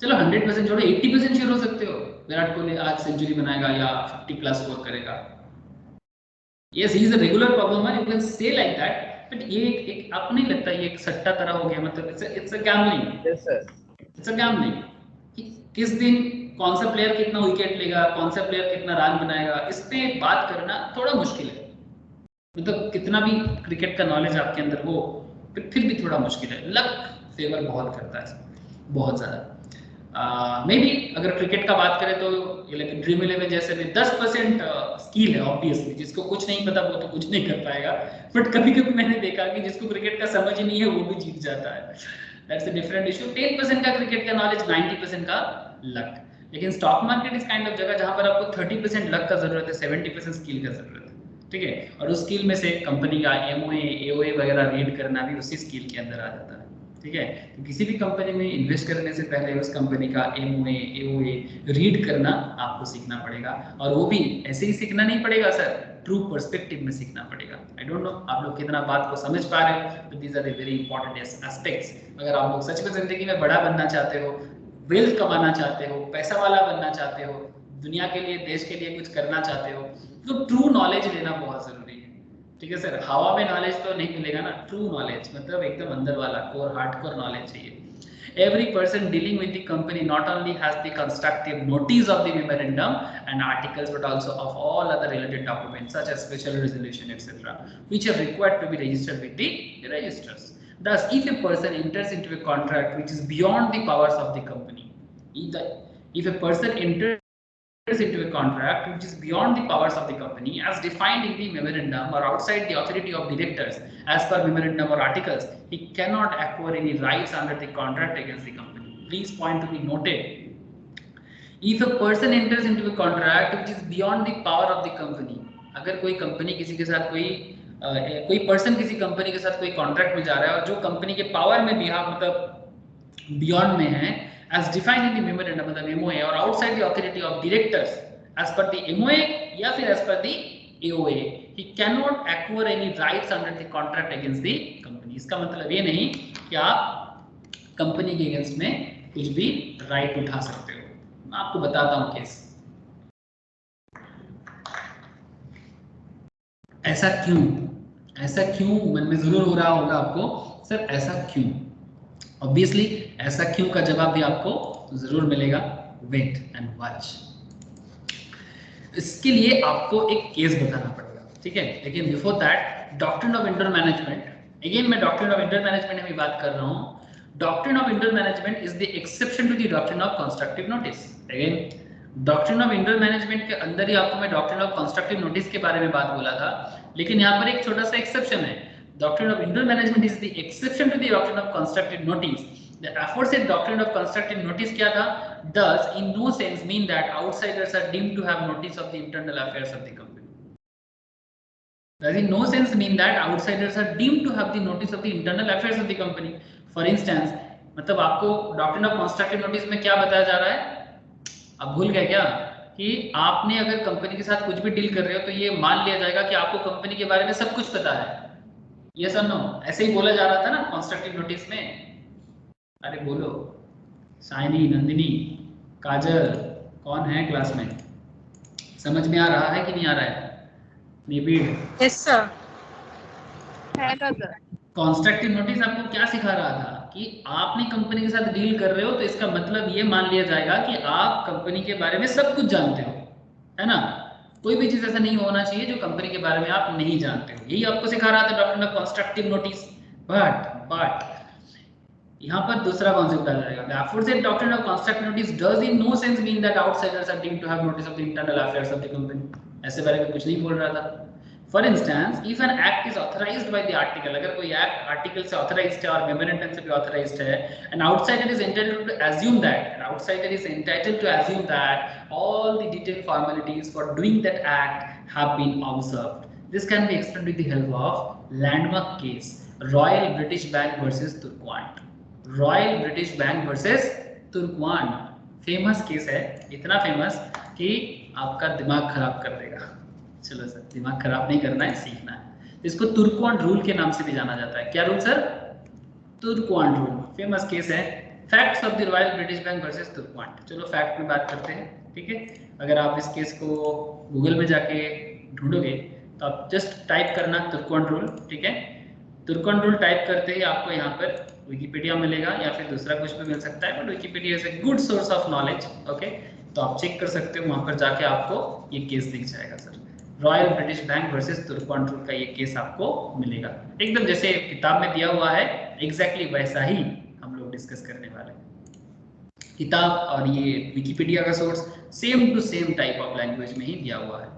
चलो 100% छोड़ो, 80% श्योर हो सकते हो विराट कोहली आज सेंचुरी बनाएगा या 50+ स्कोर करेगा? Yes, he is a regular performer, you can say like that, but ये एक आपको नहीं लगता ये एक सट्टा तरह हो गया? मतलब it's a gambling. Yes sir, it's a gambling. किस दिन कौन सा प्लेयर कितना विकेट लेगा, कौन सा प्लेयर कितना रन बनाएगा, इस पे बात करना थोड़ा मुश्किल है। मतलब कितना भी क्रिकेट का नॉलेज आपके अंदर हो फिर भी थोड़ा मुश्किल है। लक फेवर बहुत करता है, बहुत ज़्यादा। मे बी अगर क्रिकेट का बात करें तो ड्रीम 11 जैसे में 10% स्किल है ऑब्वियसली, जिसको कुछ नहीं पता वो तो कुछ नहीं कर पाएगा, बट कभी कभी मैंने देखा कि जिसको क्रिकेट का समझ ही नहीं है वो भी जीत जाता है, दैट्स अ डिफरेंट इशू। 10% का क्रिकेट का नॉलेज, 90% का लक। लेकिन स्टॉक मार्केट इस काइंड ऑफ जगह जहां पर आपको 30% लक का जरूरत है, 70% स्किल का जरूरत है, ठीक है। और उस स्किल में से कंपनी का एमओए एओए वगैरह रीड करना भी उसी स्किल के अंदर आ जाता है, ठीक है। तो किसी भी कंपनी में इन्वेस्ट करने से पहले उस कंपनी का एमओए एओए रीड करना आपको सीखना पड़ेगा, और वो भी ऐसे ही सीखना नहीं पड़ेगा सर, ट्रू पर्सपेक्टिव में सीखना पड़ेगा। आई डोंट नो आप लोग कितना बात को समझ पा रहे हो, तो these are the very important aspects. अगर आप लोग सच में जिंदगी में बड़ा बनना चाहते हो, वेल्थ कमाना चाहते हो, पैसा वाला बनना चाहते हो, दुनिया के लिए देश के लिए कुछ करना चाहते हो, तो ट्रू नॉलेज लेना बहुत जरूरी है, ठीक है सर। हवा में नॉलेज तो नहीं मिलेगा ना, ट्रू नॉलेज मतलब एकदम अंदर वाला कोर हार्डकोर नॉलेज चाहिए। Every person dealing with the company not only has the constructive notice of the memorandum and articles, but also of all other related documents such as special resolution, etc., which are required to be registered with the registers. Thus, if a person enters into a contract which is beyond the powers of the company, if a person enters into a contract which is beyond the powers of the company as defined in the memorandum or outside the authority of directors as per memorandum or articles, he cannot acquire any rights under the contract against the company. Please point to be noted. If a person enters into a contract which is beyond the power of the company, अगर कोई company किसी के साथ कोई person किसी company के साथ कोई कॉन्ट्रैक्ट में जा रहा है और जो कंपनी के पावर में मतलब बियॉन्ड में है, as defined in the memorandum of the MOA or outside the authority of directors as per the MOA या फिर as per the AOA, he cannot acquire any rights under the contract against the company. इसका मतलब ये नहीं कि आप company के against में कुछ भी राइट उठा सकते हो। मैं आपको बताता हूँ केस। ऐसा क्यों मन में जरूर हो रहा होगा आपको, सर ऐसा क्यों? ऑब्वियसली ऐसा क्यों का जवाब भी आपको जरूर मिलेगा, वेट एंड वॉच। इसके लिए आपको एक केस बताना पड़ेगा, ठीक है। लेकिन before that, doctrine of inter management, again मैं डॉक्ट्रिन ऑफ इंटर मैनेजमेंट में बात कर रहा हूं। Doctrine of inter management is the exception to the doctrine of constructive notice. Again doctrine of inter management के अंदर ही आपको मैं डॉक्ट्रिन ऑफ कंस्ट्रक्टिव नोटिस के बारे में बात बोला था, लेकिन यहाँ पर एक छोटा सा एक्सेप्शन है। Doctrine of intermanagement is the exception to the doctrine of constructive notice. The aforesaid doctrine of constructive notice क्या था? Does in no sense mean that outsiders are deemed to have notice of the internal affairs of the company. Does in no sense mean that outsiders are deemed to have the notice of the internal affairs of the company. For instance, मतलब आपको doctrine of constructive notice में क्या बताया जा रहा है? आप भूल गए क्या कि आपने अगर कंपनी के साथ कुछ भी डील कर रहे हो तो ये मान लिया जाएगा कि आपको कंपनी के बारे में सब कुछ पता है। यस और नो? ऐसे ही बोला जा रहा था ना कंस्ट्रक्टिव नोटिस में। अरे बोलो, साइनी, नंदिनी, काजल, कौन है क्लास में? समझ में आ रहा है कि नहीं आ रहा है? निबिड़? Yes sir. है सर। कंस्ट्रक्टिव नोटिस आपको क्या सिखा रहा था कि आपने कंपनी के साथ डील कर रहे हो तो इसका मतलब ये मान लिया जाएगा कि आप कंपनी के बारे में सब कुछ जानते हो, है ना। कोई भी चीज ऐसा नहीं होना चाहिए जो कंपनी के बारे में आप नहीं जानते हो। यही आपको सिखा रहा था doctrine of constructive notice. But यहाँ पर दूसरा कॉन्सेप्ट आ जाएगा। The aforesaid doctrine of constructive notice does in no sense mean that outsiders are deemed to have notice of the internal affairs of the company. ऐसे बारे में कुछ नहीं बोल रहा था। For instance, if an act is authorized by the article, अगर कोई act article से authorized है और memorandum से भी authorized है, an outsider is entitled to assume that all the detailed formalities for doing that act have been observed. This can be explained with the help of landmark case, Royal British Bank versus Turquoise. Royal British Bank versus Turquoise famous case है, इतना famous कि आपका दिमाग खराब कर देगा। चलो sir, दिमाग खराब नहीं करना है, सीखना है। इसको तुर्कवान रूल के नाम से भी जाना जाता है। क्या rule sir? Turquand rule. Famous case है, facts of the Royal British Bank versus Turquand. चलो फैक्ट में बात करते हैं, ठीक है। अगर आप इस केस को गूगल में जाके ढूंढोगे तो आप जस्ट टाइप करना तुर्कवान रूल, ठीक है। तुर्कवान रूल टाइप करते ही आपको यहाँ पर विकिपीडिया मिलेगा या फिर दूसरा कुछ भी मिल सकता है, but Wikipedia is a good source of knowledge, okay. तो आप चेक कर सकते हो, वहां पर जाके आपको ये केस दिख जाएगा sir. Royal British Bank versus Turquand rule का ये केस आपको मिलेगा, एकदम जैसे किताब में दिया हुआ है एग्जैक्टली वैसा ही हम लोग डिस्कस करने वाले हैं। किताब और ये विकिपीडिया का source same to same type of language में ही दिया हुआ है,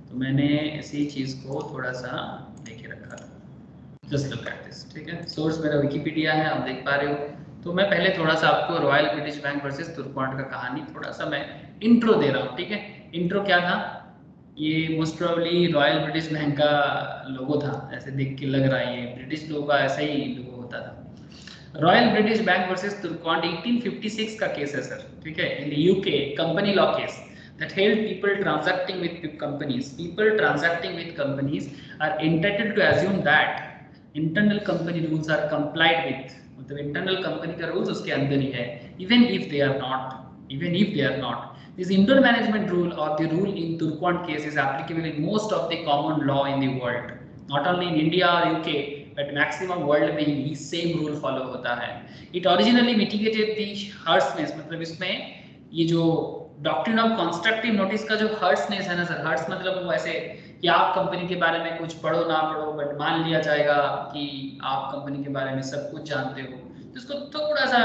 तो मैंने इसी चीज को थोड़ा सा लेके रखा था। जस्ट लुक एट दिस, ठीक है, सोर्स मेरा विकिपीडिया है, आप देख पा रहे हो। तो मैं पहले थोड़ा सा आपको रॉयल ब्रिटिश बैंक वर्सेस तुर्कवान का कहानी थोड़ा सा मैं इंट्रो दे रहा हूँ, ठीक है। इंट्रो क्या था, ये most probably royal British bank का लोगो था, ऐसे देख के लग रहा है ये ब्रिटिश लोगों का ऐसा ही लोगो होता था। रॉयल ब्रिटिश बैंक वर्सेस तुर्कवान 1856 का केस है सर, ठीक है, in UK company law case that held people transacting with companies are entitled to assume that internal company rules are complied with, मतलब internal company का rules उसके अंदर ही है, even if they are not. This indoor management rule or the rule in Turkwan case is applicable in most of the common law in the world, not only in India or UK but maximum world में ही same rule follow होता है। It originally mitigated the harshness, मतलब इसमें ये जो doctrine of constructive notice का जो हर्ट्सनेस है ना सर, हर्ट्स मतलब वो ऐसे कि आप कंपनी के बारे में कुछ पढ़ो ना पढ़ो बट मान लिया जाएगा कि आप कंपनी के बारे में सब कुछ जानते हो, तो इसको थोड़ा सा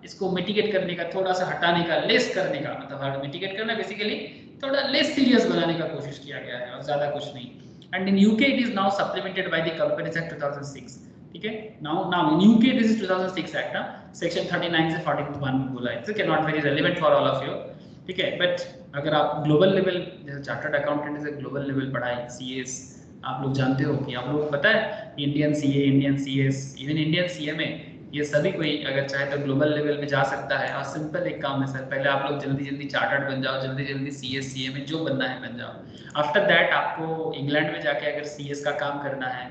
इसको मिटिगेट करने का, थोड़ा सा हटाने का, लेस करने का, मतलब मिटिगेट करना बेसिकली थोड़ा लेस सीरियस बनाने का कोशिश किया गया है और ज्यादा कुछ नहीं। And in UK it is now supplemented by the companies act 2006, ठीक है। Now in UK this is 2006 act, section 39 से 41 में बोला है, it's not very relevant for all of you, ठीक है। बट अगर आप ग्लोबल लेवल, जैसे चार्टर्ड अकाउंटेंट से ग्लोबल लेवल पढ़ाई, सीएस आप लोग जानते हो कि आप लोगों को पता है Indian CA, Indian CS, even Indian CMA, ये सभी कोई अगर चाहे तो ग्लोबल लेवल में जा सकता है। और सिंपल एक काम है सर, पहले आप लोग जल्दी जल्दी चार्टर्ड बन जाओ, जल्दी जल्दी सीएस सीएमए जो बनना है बन जाओ। आफ्टर दैट आपको इंग्लैंड में जाके अगर सीएस का काम करना है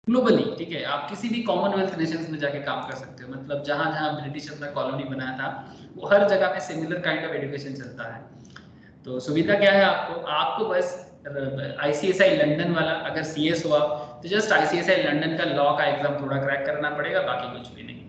ग्लोबली, ठीक है, आप किसी भी कॉमनवेल्थ नेशंस में जाके काम कर सकते हो, मतलब जहां जहां ब्रिटिश अपना कॉलोनी बनाया था वो हर जगह में सिमिलर काइंड ऑफ एजुकेशन चलता है। तो सुविधा क्या है आपको बस आईसीएसआई लंदन वाला अगर सीएस हुआ तो जस्ट आईसीएसआई लंदन का लॉ का एग्जाम थोड़ा क्रैक करना पड़ेगा, बाकी कुछ भी नहीं।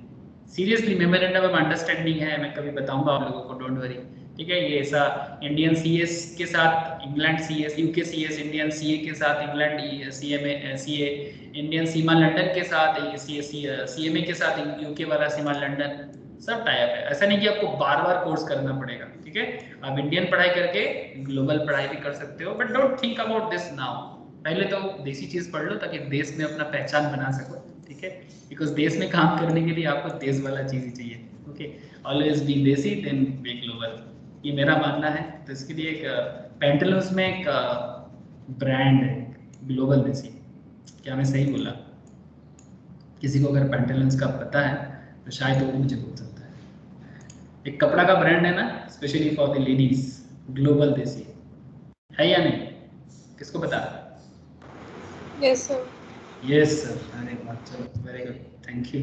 सीरियसली मेमोरेंडम ऑफ अंडरस्टैंडिंग है, मैं कभी बताऊंगा आप लोगों को, डोंट वरी, ठीक है। ये ऐसा इंडियन सीएस के साथ England CS, UK CS Indian CA के साथ इंग्लैंड सीएमए सीए, इंडियन सीमा लंदन के साथ सीएमए के साथ यूके वाला सीमा लंदन, सब टाइप है। ऐसा नहीं कि आपको बार बार कोर्स करना पड़ेगा, ठीक है। आप इंडियन पढ़ाई करके ग्लोबल पढ़ाई भी कर सकते हो, but don't think about this now. पहले तो देसी चीज पढ़ लो ताकि देश में अपना पहचान बना सको, ठीक है, बिकॉज देश में काम करने के लिए आपको देश वाला चीज ही चाहिए, ओके। ऑलवेज बी देसी देन बी ग्लोबल, ये मेरा मानना है। तो इसके लिए एक पैंटालून्स में एक ब्रांड है ग्लोबल देसी, क्या मैं सही बोला? किसी को अगर पैंटालून्स का पता है तो शायद वो मुझे बोल सकता है। एक कपड़ा का ब्रांड है ना specially for the ladies, global देसी, है या नहीं? किसको पता? Yes sir. यस सर, अरे वाह, चलो very good, thank you.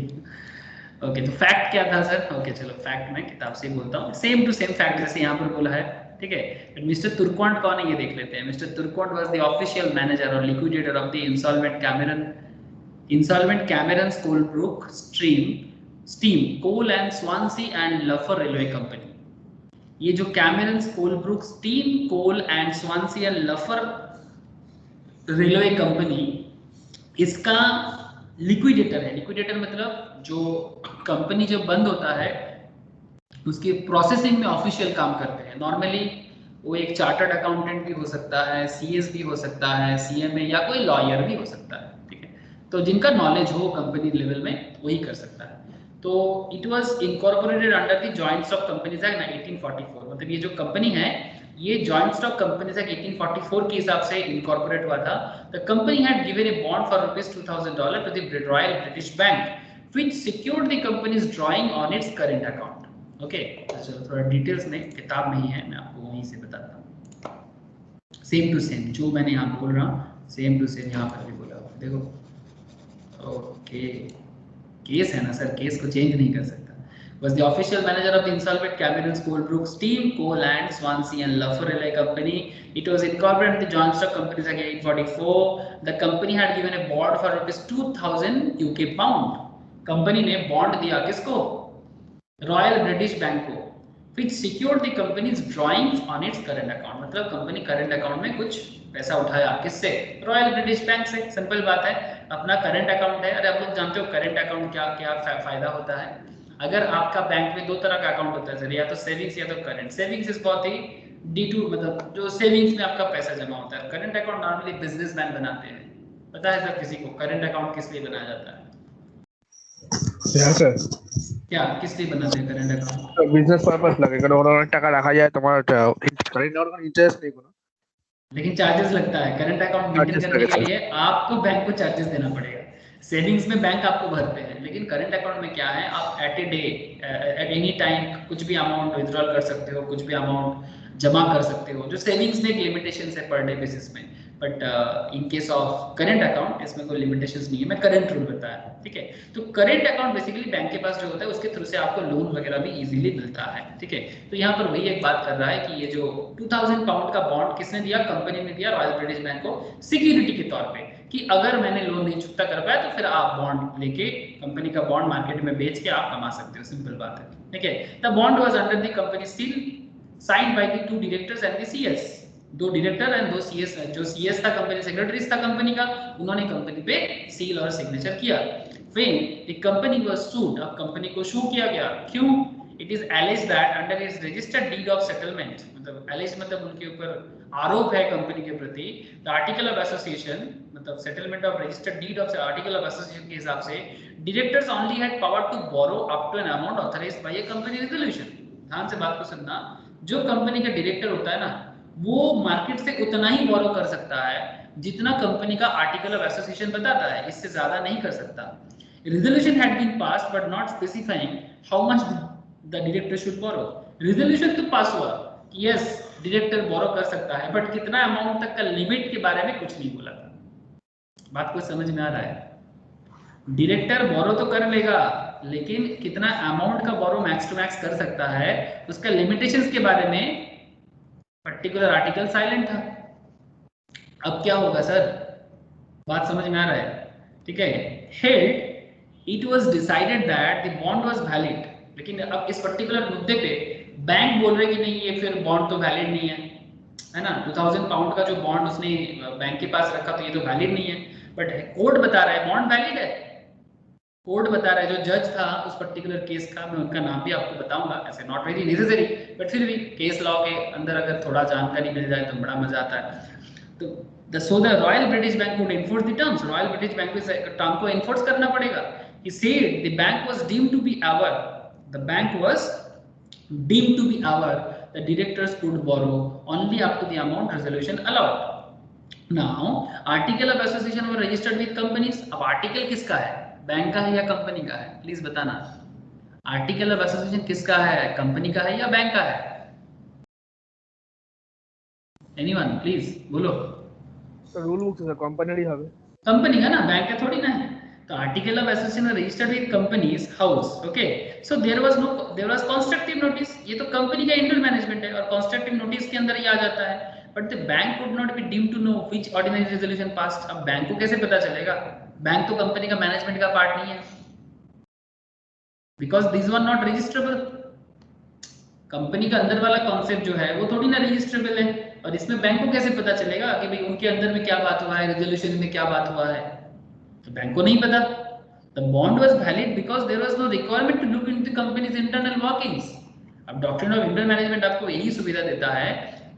Okay, तो फैक्ट क्या था सर? ओके चलो फैक्ट मैं किताब से बोलता हूँ, सेम टू सेम फैक्ट जैसे यहाँ पर बोला है, ठीक है। मिस्टर तुर्कवांट कौन है ये देख लेते हैं। Mister Turquand was the official manager और liquidator of the insolvent Cameron Coalbrook Steam Coal and Swansea and लफर रेलवे कंपनी। ये जो Cameron Coalbrook Steam Coal and Swansea and लफर रेलवे कंपनी, इसका लिक्विडेटर है। लिक्विडेटर मतलब जो कंपनी जब बंद होता है उसके प्रोसेसिंग में ऑफिशियल काम करते हैं। नॉर्मली वो एक चार्टर्ड अकाउंटेंट भी हो सकता है, सीएस भी हो सकता है, सीएमए या कोई लॉयर भी हो सकता है, ठीक है। तो जिनका नॉलेज हो कंपनी लेवल में वही कर सकता है। तो it was incorporated under the joint stock companies act 1844, मतलब ये जो कंपनी है ये जॉइंट स्टॉक कंपनीज एक्ट 1844 के हिसाब से इनकॉर्पोरेट हुआ था। The company had given a bond for $2000 to the Royal British Bank which secured the company's drawing on its current account. Okay, चलो थोड़ा डिटेल्स में किताब में ही है, मैं आपको वहीं से बताता हूँ। सेम टू सेम जो मैंने यहाँ बोल रहा हूँ सेम टू सेम यहाँ पर भी बोला हुआ, देखो। ओके, केस है ना सर, केस को चेंज नहीं कर सकता। Was the official manager of the insolvent Cameron Coalbrook Steam Coal and Swansea and Luffer Railway Company. It was incorporated in the Joint Stock Companies Act 1844. The company had given a bond for ₹2000 UK pound. Company ने bond दिया किसको? Royal British bank को। which secured the company's drawings on its current account। मतलब company current account में कुछ पैसा उठाया, किससे? रॉयल ब्रिटिश बैंक से। सिंपल बात है, अपना करंट अकाउंट है। अरे आप लोग जानते हो करंट अकाउंट क्या क्या फायदा होता है? अगर आपका बैंक में दो तरह का अकाउंट होता है सर, या तो सेविंग्स या तो करंट। सेविंग्स इज बहुत ही D2, मतलब जो सेविंग्स में आपका पैसा जमा होता है। करंट अकाउंट नॉर्मली बिजनेसमैन बनाते हैं। पता है सर किसी को करंट अकाउंट किस लिए बनाया जाता है? স্যার क्या किस लिए बनाते हैं करंट अकाउंट? বিজনেস পারপাস লাগে, কারণ ওরা অনেক টাকা রাখা যায়, তোমার কারেন্ট নেওয়ার কোনো ইন্টারেস্ট নেই কোনো, लेकिन चार्जेस लगता है। करंट अकाउंट मेंटेन चार्जेस करने लगे के सर। लिए आपको बैंक को चार्जेस देना पड़ेगा। सेविंग्स में बैंक आपको भरते हैं, लेकिन करंट अकाउंट में क्या है, आप at a day at any time कुछ भी अमाउंट विड्रॉल कर सकते हो, कुछ भी अमाउंट जमा कर सकते हो। जो सेविंग्स में एक लिमिटेशन है पर डे बेसिस में, but in case of current account इसमें कोई लिमिटेशंस नहीं है। मैं करंट रूल बताया, ठीक है। तो करंट अकाउंट बेसिकली बैंक के पास जो होता है उसके थ्रू से आपको लोन वगैरह भी इजीली मिलता है, ठीक है। तो यहाँ पर वही एक बात कर रहा है कि ये जो 2000 पाउंड का बॉन्ड किसने दिया? कंपनी ने दिया रॉयल ब्रिटिश बैंक को सिक्योरिटी के तौर पे, कि अगर मैंने लोन नहीं चुकता कर पाया तो फिर आप बॉन्ड लेके कंपनी का बॉन्ड मार्केट में बेच के आप कमा सकते हो। सिंपल बात है, ठीक है। The bond was under the company seal signed by the 2 directors and the CS. 2 director and 2 CS. जो सीएस था कंपनी सेक्रेटरी था कंपनी का, उन्होंने कंपनी पे सील और सिग्नेचर किया। When the company was sued, अब कंपनी को सू किया गया, क्यों? It is alleged that under its registered deed of settlement, मतलब alleged मतलब उनके ऊपर आरोप है कंपनी के प्रति, the article of association मतलब settlement of registered deed of article of association के हिसाब से directors only had power to borrow up to an amount authorized by a company resolution। ध्यान से बात को सुनना, जो कंपनी का डायरेक्टर होता है ना, वो मार्केट से उतना ही बोरो कर सकता है जितना कंपनी का आर्टिकल ऑफ एसोसिएशन बताता है, इससे ज्यादा नहीं कर सकता। Resolution had been passed but not specifying how much the director should borrow। Resolution तो पास हुआ कि यस डायरेक्टर बोरो कर सकता है, बट कितना अमाउंट तक का लिमिट के बारे में कुछ नहीं बोला था। बात को समझ में आ रहा है? डायरेक्टर बोरो तो कर लेगा, लेकिन कितना अमाउंट का बोरो मैक्स टू मैक्स कर सकता है, उसका लिमिटेशंस के बारे में पर्टिकुलर आर्टिकल साइलेंट था। अब क्या होगा सर? बात समझ में आ रहा है? ठीक है। Held It was decided that the bond was valid, लेकिन अब इस पर्टिकुलर मुद्दे पे बैंक बोल रहे कि नहीं ये फिर बॉन्ड तो वैलिड नहीं है ना। 2000 पाउंड का जो बॉन्ड उसने बैंक के पास रखा तो ये तो वैलिड नहीं है, बट कोर्ट बता रहा है बॉन्ड वैलिड है। कोर्ट बता रहा है, जो जज था उस पर्टिकुलर केस का, मैं उनका नाम भी आपको बताऊंगा, ऐसे नॉट वेरी नेसेसरी, बट फिर भी केस लॉ के अंदर अगर थोड़ा जानकारी मिल जाए तो बड़ा मजा आता है। तो so the Royal British Bank would enforce the terms। Royal British Bank को टर्म को enforce करना पड़ेगा। He said the bank was deemed to be aware, the bank was deemed to be aware the directors could borrow only up to the amount resolution allowed। Now article of association were registered with companies। अब article किसका है, bank का है या company का है? Please बताना, article of association किसका है, कंपनी का है या बैंक का है? एनीवन प्लीज बोलो। রুল বুক স্যার কোম্পানিরই হবে, कंपनी का ना, बैंक का थोड़ी ना है। तो article of association registered with Companies House, okay. So there was constructive notice. ये तो कंपनी का इंटरनल मैनेजमेंट है और कंस्ट्रक्टिव नोटिस के अंदर ही आ जाता है, but the bank could not be deemed to know which ordinary resolution passed. अब बैंक को कैसे पता चलेगा? बैंक तो कंपनी का मैनेजमेंट का पार्ट नहीं है, because this were not registrable. Company का अंदर वाला कॉन्सेप्ट जो है वो थोड़ी ना रजिस्ट्रेबल है, और इसमें बैंक को कैसे पता चलेगा कि भाई उनके अंदर में क्या बात हुआ है, रेजोल्यूशन में क्या बात हुआ है? तो बैंक को नहीं पता। The bond was valid because there was no requirement to look into the company's internal workings. अब डॉक्ट्रिन ऑफ इंटरनल मैनेजमेंट आपको यही सुविधा देता है,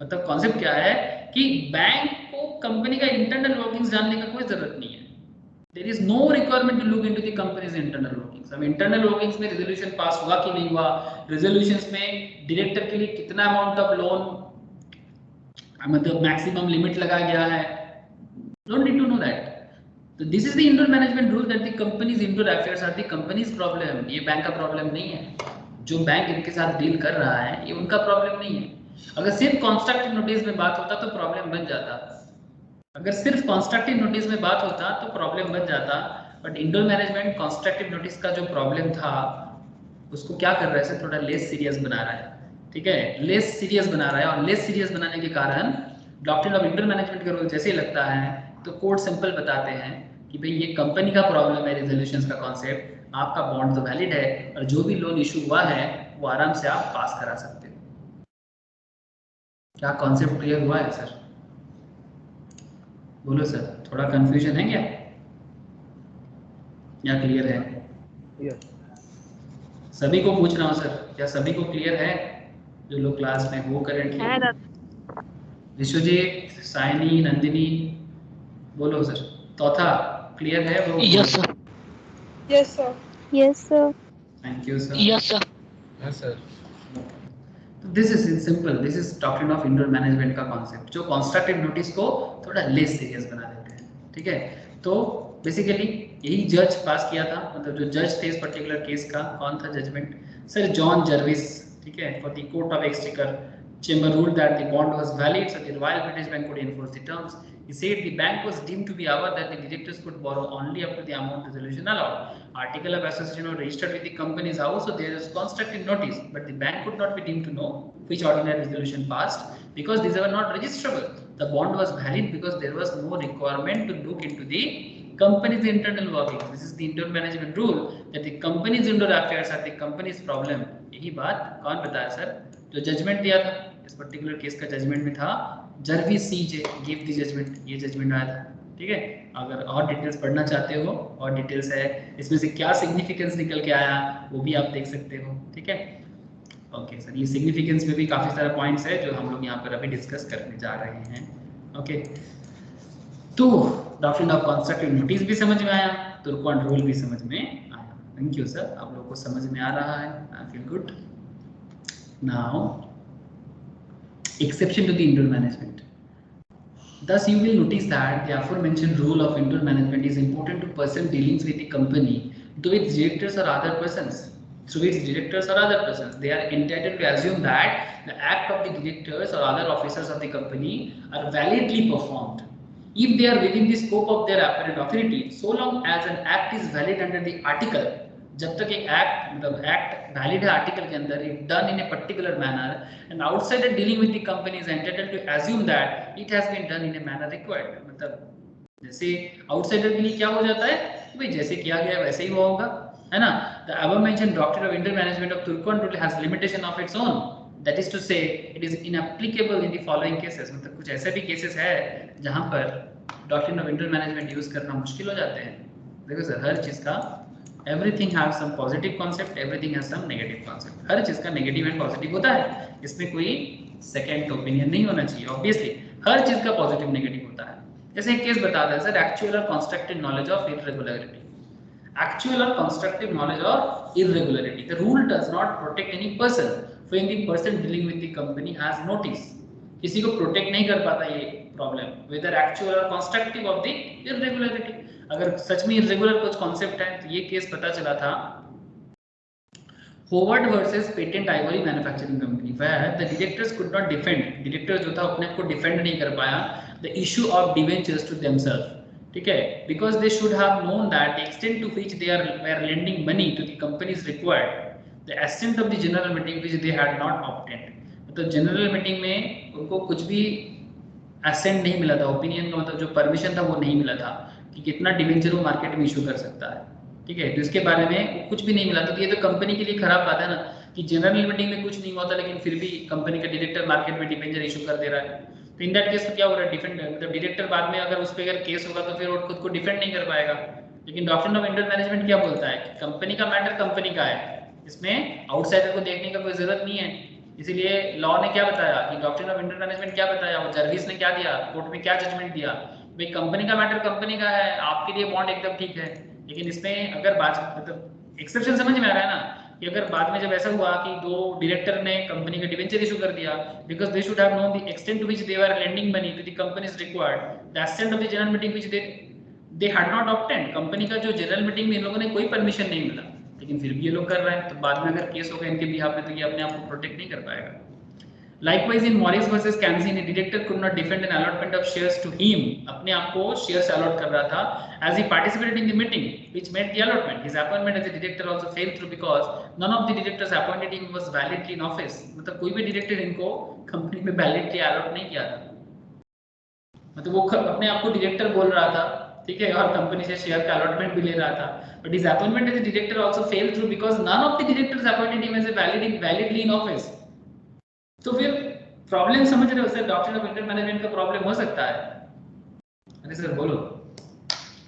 मतलब कॉन्सेप्ट क्या है कि बैंक को कंपनी का इंटरनल वर्किंग्स जानने का कोई जरूरत नहीं है। There is no requirement to look into the company's internal workings. अब इंटरनल वर्किंग्स में रेजोल्यूशन पास हुआ कि नहीं हुआ, रेजोल्यूशंस में डायरेक्टर के लिए कितना अमाउंट ऑफ लोन मतलब मैक्सिमम लिमिट लगाया गया है, don't need to know that. तो this is the internal management rule that the company's internal affairs are the company's problem. ये बैंक का प्रॉब्लम नहीं है। जो बैंक इनके साथ डील कर रहा है ये उनका प्रॉब्लम नहीं है। अगर सिर्फ कंस्ट्रक्टिव नोटिस में बात होता तो प्रॉब्लम बन जाता, अगर सिर्फ कंस्ट्रक्टिव नोटिस में बात होता तो प्रॉब्लम बन जाता, but internal management constructive notice का जो प्रॉब्लम था उसको क्या कर रहा है, थोड़ा लेस सीरियस बना रहा है, ठीक है, लेस सीरियस बना रहा है। और लेस सीरियस बनाने के कारण डॉक्ट्रिन ऑफ इंटरनल मैनेजमेंट का रूल जैसे ही लगता है तो कोर्ट सिंपल बताते हैं कि भाई ये कंपनी का प्रॉब्लम है, रेजोल्यूशंस का कॉन्सेप्ट, आपका बॉन्ड तो वैलिड है और जो भी लोन इशू हुआ है वो आराम से आप पास करा सकते हो। क्या कॉन्सेप्ट क्लियर हुआ है सर? बोलो सर, थोड़ा कंफ्यूजन है क्या या क्लियर है? Yes. सभी को पूछ रहा हूँ सर, क्या सभी को क्लियर है जो लोग क्लास में हो करेंटली? विश्वजीत, साइनी, नंदिनी, बोलो सर। चौथा क्लियर है वो? Yes, sir. Yes, sir. Yes, sir. Thank you sir. Yes, sir. हाँ sir. This is simple, this is talking of indoor management का कॉन्सेप्ट जो कंस्ट्रक्टिव नोटिस को थोड़ा लेस सीरियस बना देते हैं, ठीक है? तो बेसिकली यही जज पास किया था, मतलब जो जज थे इस पर्टिकुलर केस का, कौन था जजमेंट? सर जॉन जर्विस, ठीक है, for the court of exchequer chamber ruled that the bond was valid, so the Royal British Bank could enforce the terms. He said the bank was deemed to be aware that the directors could borrow only up to the amount resolution allowed. Article of association was registered with the company's house, so there is constructive notice, but the bank could not be deemed to know which ordinary resolution passed because these were not registrable. The bond was valid because there was no requirement to look into the company's internal workings. This is the internal management rule that the company's indoor affairs are the company's problem. यही बात कौन बताया sir? जो judgement दिया था इस particular case का judgment में था Jervis C J give the judgment, ये जजमेंट आया था, ठीक है? अगर और डिटेल्स पढ़ना चाहते हो, और डिटेल्स है इसमें से क्या सिग्निफिकेंस निकल के आया वो भी आप देख सकते हो, ठीक है? ओके सर, ये सिग्निफिकेंस में भी काफी सारे पॉइंट्स है जो हम लोग यहाँ पर अभी डिस्कस करने जा रहे हैं। ओके, तो डॉक्ट्रिन ऑफ कंस्ट्रक्टिव नोटिस भी समझ में आया, तुर्कवान रूल भी समझ में आया। थैंक यू सर, आप लोगों को समझ में आ रहा है, I feel good. Now, exception to the indoor management. Thus, you will notice that the aforementioned rule of indoor management is important to person dealings with the company, though its directors or other persons. Through its directors or other persons, they are entitled to assume that the act of the directors or other officers of the company are validly performed, if they are within the scope of their apparent authority, so long as an act is valid under the article. जब तक एक act, मतलब act valid है article के अंदर, if done in a particular manner and outsider dealing with the company is entitled to assume that it has been done in a manner required. मतलब जैसे outsider के लिए क्या हो जाता है कि भाई जैसे किया गया वैसे ही हुआ होगा, है ना? The above mentioned doctrine of indoor management of Turquand rule has limitation of its own, that is to say it is inapplicable in the following cases. मतलब कुछ ऐसे भी केसेस है जहां पर doctrine of indoor management use करना मुश्किल हो जाते हैं। देखो सर, हर चीज का everything have some positive concept, everything has some negative concept. हर चीज का नेगेटिव एंड पॉजिटिव होता है, इसमें कोई सेकंड ओपिनियन नहीं होना चाहिए। ऑब्वियसली हर चीज का पॉजिटिव नेगेटिव होता है। जैसे एक केस बताता है sir, actual or constructive knowledge of irregularity. Actual or constructive knowledge of irregularity, the rule does not protect any person when the person dealing with the company has notice. किसी को protect नहीं कर पाता ये problem, whether actual or constructive of the irregularity. अगर सच में irregular कुछ कॉन्सेप्ट है तो ये केस पता चला था Howard versus Patent Ivory Manufacturing Company, where the directors could not defend, director जो था अपने आप को डिफेंड नहीं कर पाया the issue of debentures to themselves, ठीक है? Because they should have known that the extent to which they are lending money to the companies required the assent of the general meeting which they had not obtained. मतलब general meeting में उनको कुछ भी accent नहीं मिला था, opinion का मतलब जो परमिशन था वो नहीं मिला था कि कितना डिवेंचर वो मार्केट में इशू कर सकता है, ठीक है? तो इसके बारे में कुछ भी नहीं मिला था। तो ये तो कंपनी के लिए खराब बात है ना कि जनरल मीटिंग में कुछ नहीं हुआ था लेकिन फिर भी कंपनी का डायरेक्टर मार्केट में डिवेंचर इशू कर दे रहा है। तो इन दैट केस तो क्या हो रहा है, डिफेंड, मतलब डायरेक्टर बाद में अगर उस पर अगर केस होगा तो फिर वो खुद को डिफेंड नहीं कर पाएगा। लेकिन डॉक्ट्रिन ऑफ इंडोर मैनेजमेंट क्या बोलता है कि कंपनी का मैटर कंपनी का है, इसमें आउटसाइडर को देखने का कोई जरूरत नहीं है। इसीलिए लॉ ने क्या बताया कि डॉक्ट्रिन ऑफ इंडोर मैनेजमेंट क्या बताया, वो जर्विस ने क्या दिया, कोर्ट में क्या जजमेंट दिया, भाई कंपनी का मैटर कंपनी का है, आपके लिए बॉन्ड एकदम ठीक है। लेकिन इसमें अगर बात, मतलब एक्सेप्शन समझ में आ रहा है ना कि अगर बाद में जब ऐसा हुआ कि दो डायरेक्टर ने कंपनी का डिवेंचर इशू कर दिया because they should have known the extent to which they were lending money to the companies required the assent of the general meeting which they had not obtained. Company का जो general meeting में इन लोगों ने कोई permission नहीं मिला लेकिन फिर भी ये लोग कर रहे हैं, तो बाद में अगर केस होगा इनके बिहाफ में तो ये अपने आप को प्रोटेक्ट नहीं कर पाएगा। Likewise, in Morris versus Kansin, a director could not defend an allotment of shares to him. अपने आप को shares allot कर रहा था as he participated in the meeting which made the allotment. His appointment as a director also fell through because none of the directors appointed him was validly in office. मतलब कोई भी director इनको company में validly allot नहीं किया था। मतलब वो अपने आप को director बोल रहा था, ठीक है, और कंपनी से शेयर का अलॉटमेंट भी ले रहा था, but his appointment as a director also fell through because none of the directors appointed him as a validly in office. तो फिर प्रॉब्लम समझ रहे हो sir? Doctrine of inter management का प्रॉब्लम हो सकता है। अरे सर बोलो,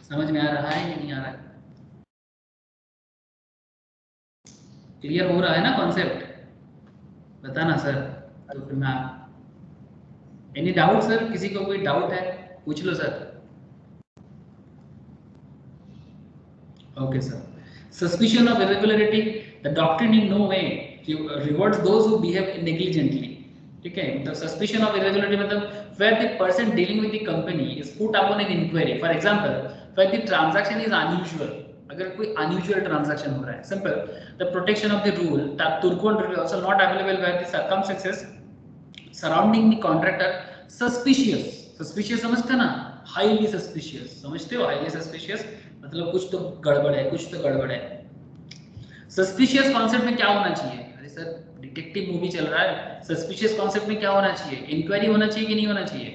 समझ में आ रहा है कि नहीं आ रहा है? क्लियर हो रहा है ना कॉन्सेप्ट? बताना सर। तो फिर मैं, एनी डाउट सर? किसी को कोई डाउट है पूछ लो sir. Okay sir. Suspicion of irregularity, the doctrine in no way rewards those who behave negligently. ठीक है, मतलब सस्पिशन ऑफ इरेगुलरिटी मतलब where the person dealing with the company is put upon an inquiry, for example where the transaction is unusual, अगर कोई unusual transaction हो रहा है, simple, the protection of the rule that Turkon rule also not available where the circumstances surrounding the contractor suspicious, suspicious समझते ना, highly suspicious, समझते हो? highly suspicious मतलब कुछ तो गड़बड़ है, कुछ तो गड़बड़ है। सस्पिशियस कॉन्सेप्ट में क्या होना चाहिए? अरे सर डिटेक्टिव मूवी चल रहा है, सस्पिशियस कॉन्सेप्ट में क्या होना चाहिए? इंक्वायरी होना चाहिए कि नहीं होना चाहिए?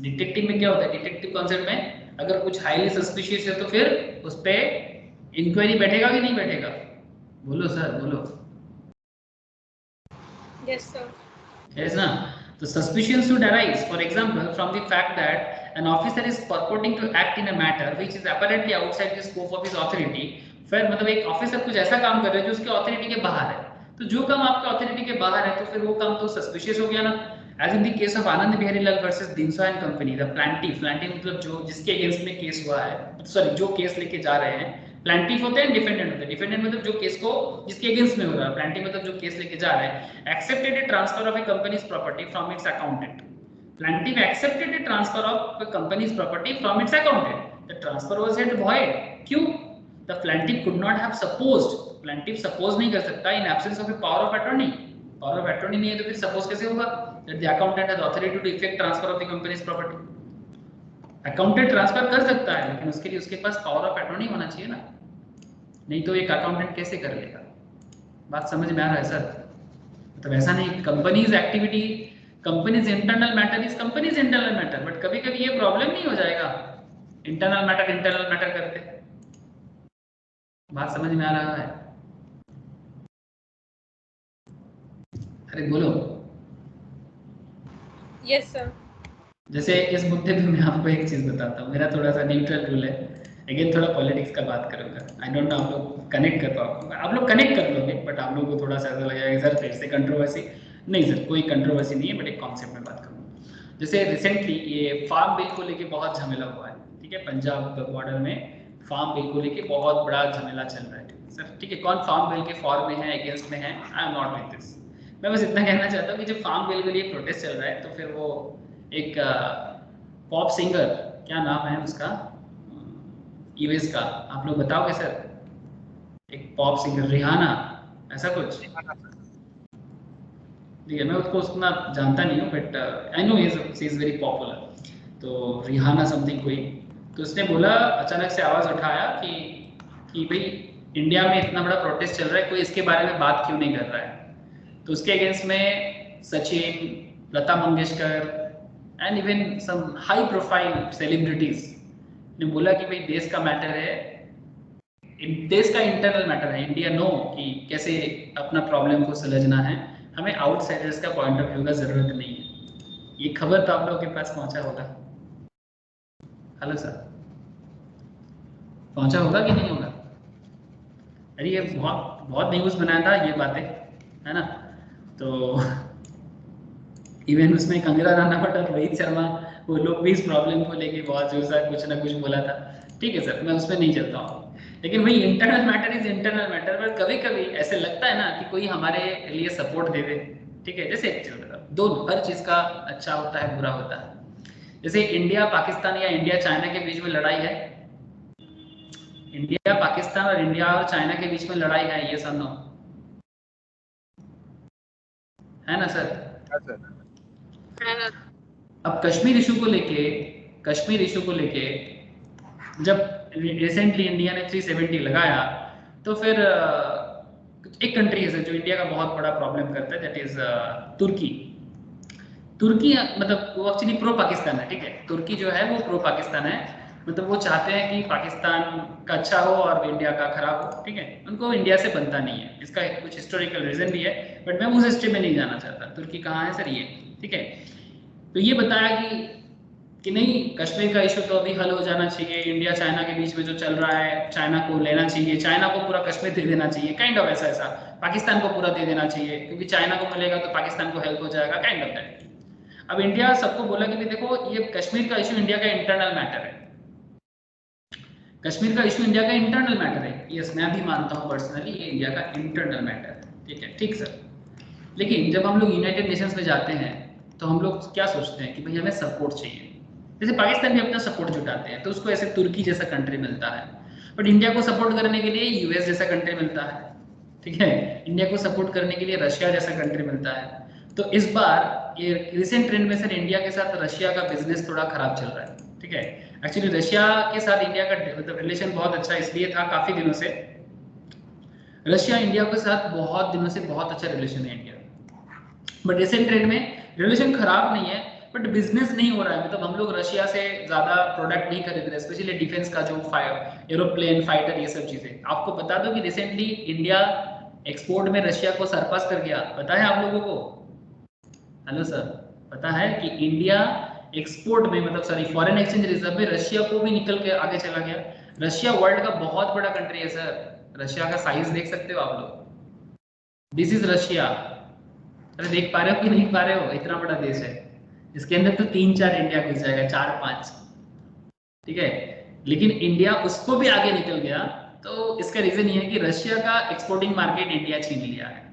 डिटेक्टिव में क्या होता है? डिटेक्टिव कॉन्सेप्ट में अगर कुछ हाईली सस्पिशियस है तो फिर उस पे इंक्वायरी बैठेगा कि नहीं बैठेगा? बोलो सर बोलो। Yes, sir. Yes ना? तो suspicion should arise, for example, from the fact that an officer is purporting to act in a matter which is apparently outside the scope of his authority। फिर मतलब एक officer कुछ ऐसा काम कर रहा है जो उसके ऑथोरिटी के बाहर है, तो जो काम आपके ऑथोरिटी के बाहर है तो फिर वो काम तो सस्पिशियस हो गया ना। As in the case of Anand Bihari Lal versus Dinshaw and company, the plaintiff, plaintiff मतलब जो जिसके अगेंस्ट में केस हुआ है, सॉरी जो केस लेके जा रहे हैं, प्लांटिफ होते हैं, डिफेंडेंट होते हैं। डिफेंडेंट मतलब जो केस को जिसके अगेंस्ट में हो रहा है, प्लांटिफ मतलब जो केस लेके जा रहे हैं। Accepted a transfer of a company's property from its accountant, plaintiff accepted a transfer of a company's property from its accountant, the transfer was held void. क्यों? The plaintiff could not have supposed, plaintiff suppose नहीं कर सकता in absence of a power of attorney, power of attorney नहीं है तो फिर suppose कैसे होगा? That the accountant has authority to effect transfer of the companies property. Accountant transfer कर सकता है लेकिन उसके लिए उसके पास पावर ऑफ अटॉर्नी होना चाहिए ना, नहीं तो एक अकाउंटेंट कैसे कर लेगा? बात समझ में आ रहा है सर? मतलब ऐसा नहीं, companies activity, companies internal matter is companies internal matter, but कभी कभी ये प्रॉब्लम नहीं हो जाएगा इंटरनल मैटर करते। बात समझ में आ रहा है? अरे बोलो। Yes, sir. जैसे इस मुद्दे पे मैं आपको एक चीज बताता हूँ, मेरा थोड़ा सा न्यूट्रल रूल है, अगेन थोड़ा पॉलिटिक्स का बात करूंगा। आई डोंट नो आप लोग कनेक्ट कर पाओगे, आप लोग कनेक्ट कर लोगे, बट आप लोगों को थोड़ा सा ऐसा लगेगा कि सर फिर से कंट्रोवर्सी। नहीं सर, कोई कंट्रोवर्सी नहीं है, बट एक कॉन्सेप्ट में बात करूँगा। जैसे रिसेंटली ये फार्म बिल को लेके बहुत झमेला हुआ है, ठीक है, पंजाब बॉर्डर में फार्म बिल को लेके बहुत बड़ा झमेला चल रहा है सर, ठीक है। कौन फार्म बिल के फॉर में है, अगेंस्ट में है? I am not with this. मैं बस इतना कहना चाहता हूँ कि जब फार्म बिल के लिए प्रोटेस्ट चल रहा है तो फिर वो एक पॉप सिंगर, क्या नाम है उसका, यूएस का, आप लोग बताओगे सर? एक पॉप सिंगर रिहाना, ऐसा कुछ, ठीक है, मैं उसको उतना जानता नहीं हूँ but I know she is very popular. तो रिहाना समथिंग कोई, तो उसने बोला, अचानक से आवाज उठाया कि भाई इंडिया में इतना बड़ा प्रोटेस्ट चल रहा है, कोई इसके बारे में बात क्यों नहीं कर रहा है? तो उसके अगेंस्ट में Sachin, Lata Mangeshkar and even some high profile celebrities ने बोला कि भाई देश का मैटर है, देश का इंटरनल मैटर है, इंडिया नो कि कैसे अपना प्रॉब्लम को सुलझना है, हमें आउटसाइडर्स का पॉइंट ऑफ व्यू का जरूरत नहीं है। ये खबर तो आप लोगों के पास पहुंचा होगा, हेलो सर, पहुंचा होगा कि नहीं होगा? अरे ये बहुत न्यूज बनाया था ये बातें, है ना? तो इवन उसमें कंगना रनावत और रोहित शर्मा, वो लोग भी इस प्रॉब्लम को लेके बहुत जोर से कुछ ना कुछ बोला था। ठीक है सर, मैं उसमें नहीं चलता हूँ, लेकिन भाई internal matter is internal matter, पर कभी कभी ऐसे लगता है ना कि कोई हमारे लिए सपोर्ट दे दे। ठीक है, जैसे एक चीज बता, दोनों, हर चीज का अच्छा होता है बुरा होता है। जैसे इंडिया पाकिस्तान या इंडिया चाइना के बीच में लड़ाई है, इंडिया पाकिस्तान और इंडिया और चाइना के बीच में लड़ाई है, ये सब नो है ना सर? अब कश्मीर इशू को लेके जब रिसेंटली इंडिया ने 370 लगाया, तो फिर एक कंट्री है जो इंडिया का बहुत बड़ा प्रॉब्लम करता है, दैट इज तुर्की मतलब वो एक्चुअली प्रो पाकिस्तान है। ठीक है, तुर्की जो है वो प्रो पाकिस्तान है, मतलब वो चाहते हैं कि पाकिस्तान का अच्छा हो और इंडिया का खराब हो। ठीक है, उनको इंडिया से बनता नहीं है, इसका कुछ हिस्टोरिकल रीजन भी है, बट मैं उस हिस्ट्री में नहीं जाना चाहता। तुर्की कहाँ है सर? ये ठीक है। तो ये बताया कि नहीं कश्मीर का इशू तो अभी हल हो जाना चाहिए, इंडिया चाइना के बीच में जो चल रहा है चाइना को लेना चाहिए, चाइना को पूरा कश्मीर दे देना चाहिए, काइंड ऑफ ऐसा पाकिस्तान को पूरा दे देना चाहिए क्योंकि चाइना को मिलेगा तो पाकिस्तान को हेल्प हो जाएगा, काइंड ऑफ दैट। अब इंडिया सबको बोला कि देखो ये कश्मीर का इशू इंडिया का इंटरनल मैटर है, कश्मीर का इशू इंडिया का इंटरनल मैटर है, यस मैं भी मानता हूँ पर्सनली ये इंडिया का इंटरनल मैटर है, ठीक है, ठीक सर। लेकिन जब हम लोग यूनाइटेड नेशंस में जाते हैं तो हम लोग क्या सोचते हैं कि भाई हमें सपोर्ट चाहिए, जैसे पाकिस्तान भी अपना सपोर्ट जुटाते हैं तो उसको ऐसे तुर्की जैसा कंट्री मिलता है, बट इंडिया को सपोर्ट करने के लिए यूएस जैसा कंट्री मिलता है, ठीक है, इंडिया को सपोर्ट करने के लिए रशिया जैसा कंट्री मिलता है। तो इस बार ये रिसेंट ट्रेंड में सर इंडिया के साथ रशिया का बिजनेस थोड़ा खराब चल रहा है, ठीक है। एक्चुअली रशिया के साथ इंडिया का मतलब रिलेशन बहुत अच्छा इसलिए था, काफी दिनों से रशिया इंडिया के साथ बहुत दिनों से बहुत अच्छा रिलेशन है इंडिया, बट रिसेंट ट्रेंड में रिलेशन खराब नहीं है बट बिजनेस नहीं हो रहा है, मतलब हम लोग रशिया से ज्यादा प्रोडक्ट नहीं खरीद रहे, स्पेशली डिफेंस का जो एरोप्लेन फाइटर ये सब चीजें। आपको बता दो कि रिसेंटली इंडिया एक्सपोर्ट में रशिया को सरपास कर गया, पता है आप लोगों को? हेलो सर, पता है कि इंडिया एक्सपोर्ट में मतलब सॉरी फॉरेन एक्सचेंज रिजर्व में रशिया को भी निकल के आगे चला गया। रशिया वर्ल्ड का बहुत बड़ा कंट्री है सर, रशिया का साइज देख सकते हो आप लोग, दिस इज रशिया। अरे देख पा रहे हो कि नहीं पा रहे हो, इतना बड़ा देश है, इसके अंदर तो 3-4 इंडिया घुस जाएगा, 4-5, ठीक है। लेकिन इंडिया उसको भी आगे निकल गया, तो इसका रीजन ये है कि रशिया का एक्सपोर्टिंग मार्केट इंडिया छीन लिया है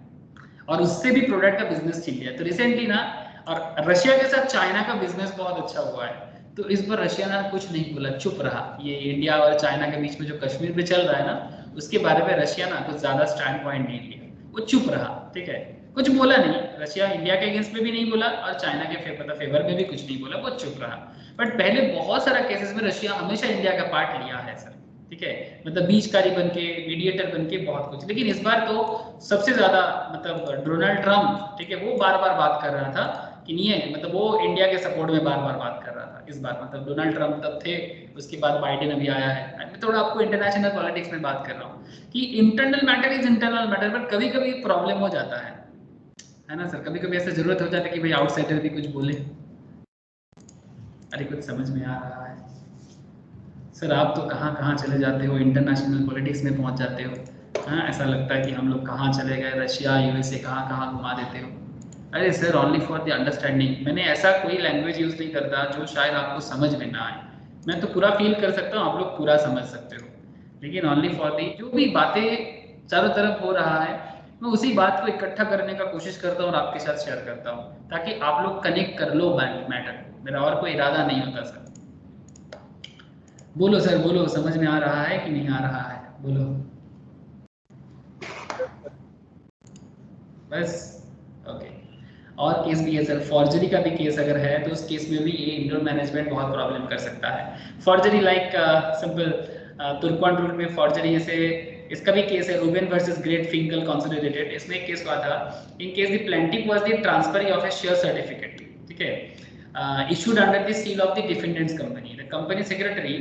और उससे भी प्रोडक्ट का बिजनेस छीन लिया। तो रिसेंटली ना, और रशिया के साथ चाइना का बिजनेस बहुत अच्छा हुआ है, तो इस पर रशिया ने कुछ नहीं बोला, चुप रहा। ये इंडिया और चाइना के बीच में जो कश्मीर पे चल रहा है ना, उसके बारे में रशिया ना कुछ ज्यादा स्टैंड पॉइंट नहीं लिया, वो चुप रहा, ठीक है, कुछ बोला नहीं। रशिया इंडिया के अगेंस्ट में भी नहीं बोला और चाइना के फेवर में भी कुछ नहीं बोला, वो चुप रहा। बट पहले बहुत सारा केसेस में रशिया हमेशा इंडिया का पार्ट लिया है सर, ठीक है, मतलब बीचकारी बन के, मीडिएटर बन के, बहुत कुछ। लेकिन इस बार तो सबसे ज्यादा मतलब डोनाल्ड ट्रम्प, ठीक है, वो बार बार बात कर रहा था कि नहीं है, मतलब वो इंडिया के सपोर्ट में बार बार बात कर रहा था इस बार। मतलब डोनाल्ड ट्रम्प तब थे, उसके बाद बाइडेन अभी आया है। मैं थोड़ा आपको इंटरनेशनल पॉलिटिक्स में बात कर रहा हूँ कि internal matter is internal matter, but कभी कभी प्रॉब्लम हो जाता है ना सर, कभी कभी ऐसा जरूरत हो जाता है कि भाई आउटसाइडर भी कुछ बोले। अरे कुछ समझ में आ रहा है सर? आप तो कहाँ कहाँ चले जाते हो, इंटरनेशनल पॉलिटिक्स में पहुंच जाते हो, हाँ, ऐसा लगता है कि हम लोग कहाँ चले गए, रशिया यूएसए कहाँ कहाँ घुमा देते हो। अरे sir, only for the understanding, मैंने ऐसा कोई लैंग्वेज यूज नहीं करता जो शायद आपको समझ में ना आए। मैं तो पूरा फील कर सकता हूँ, आप लोग पूरा समझ सकते हो, लेकिन ओनली फॉर दी जो भी बातें चारों तरफ हो रहा है, मैं उसी बात को इकट्ठा करने का कोशिश करता हूँ और आपके साथ शेयर करता हूँ, ताकि आप लोग कनेक्ट कर लो मैटर। मेरा और कोई इरादा नहीं होता सर। बोलो सर, बोलो, समझ में आ रहा है कि नहीं आ रहा है, बोलो बस। ओके, और केस भी है सर, फॉर्जरी का भी केस अगर है तो उस केस में भी ये इंडोर मैनेजमेंट बहुत प्रॉब्लम कर सकता है। Forgery like simple Turquand rule में फॉर्जरी, जैसे इसका भी केस है, Ruben versus Great Fingall Consolidated. इसमें एक केस हुआ था, in case the plaintiff was the transfer of a share certificate, ठीक है, issued under the seal of the defendant's company. The company secretary,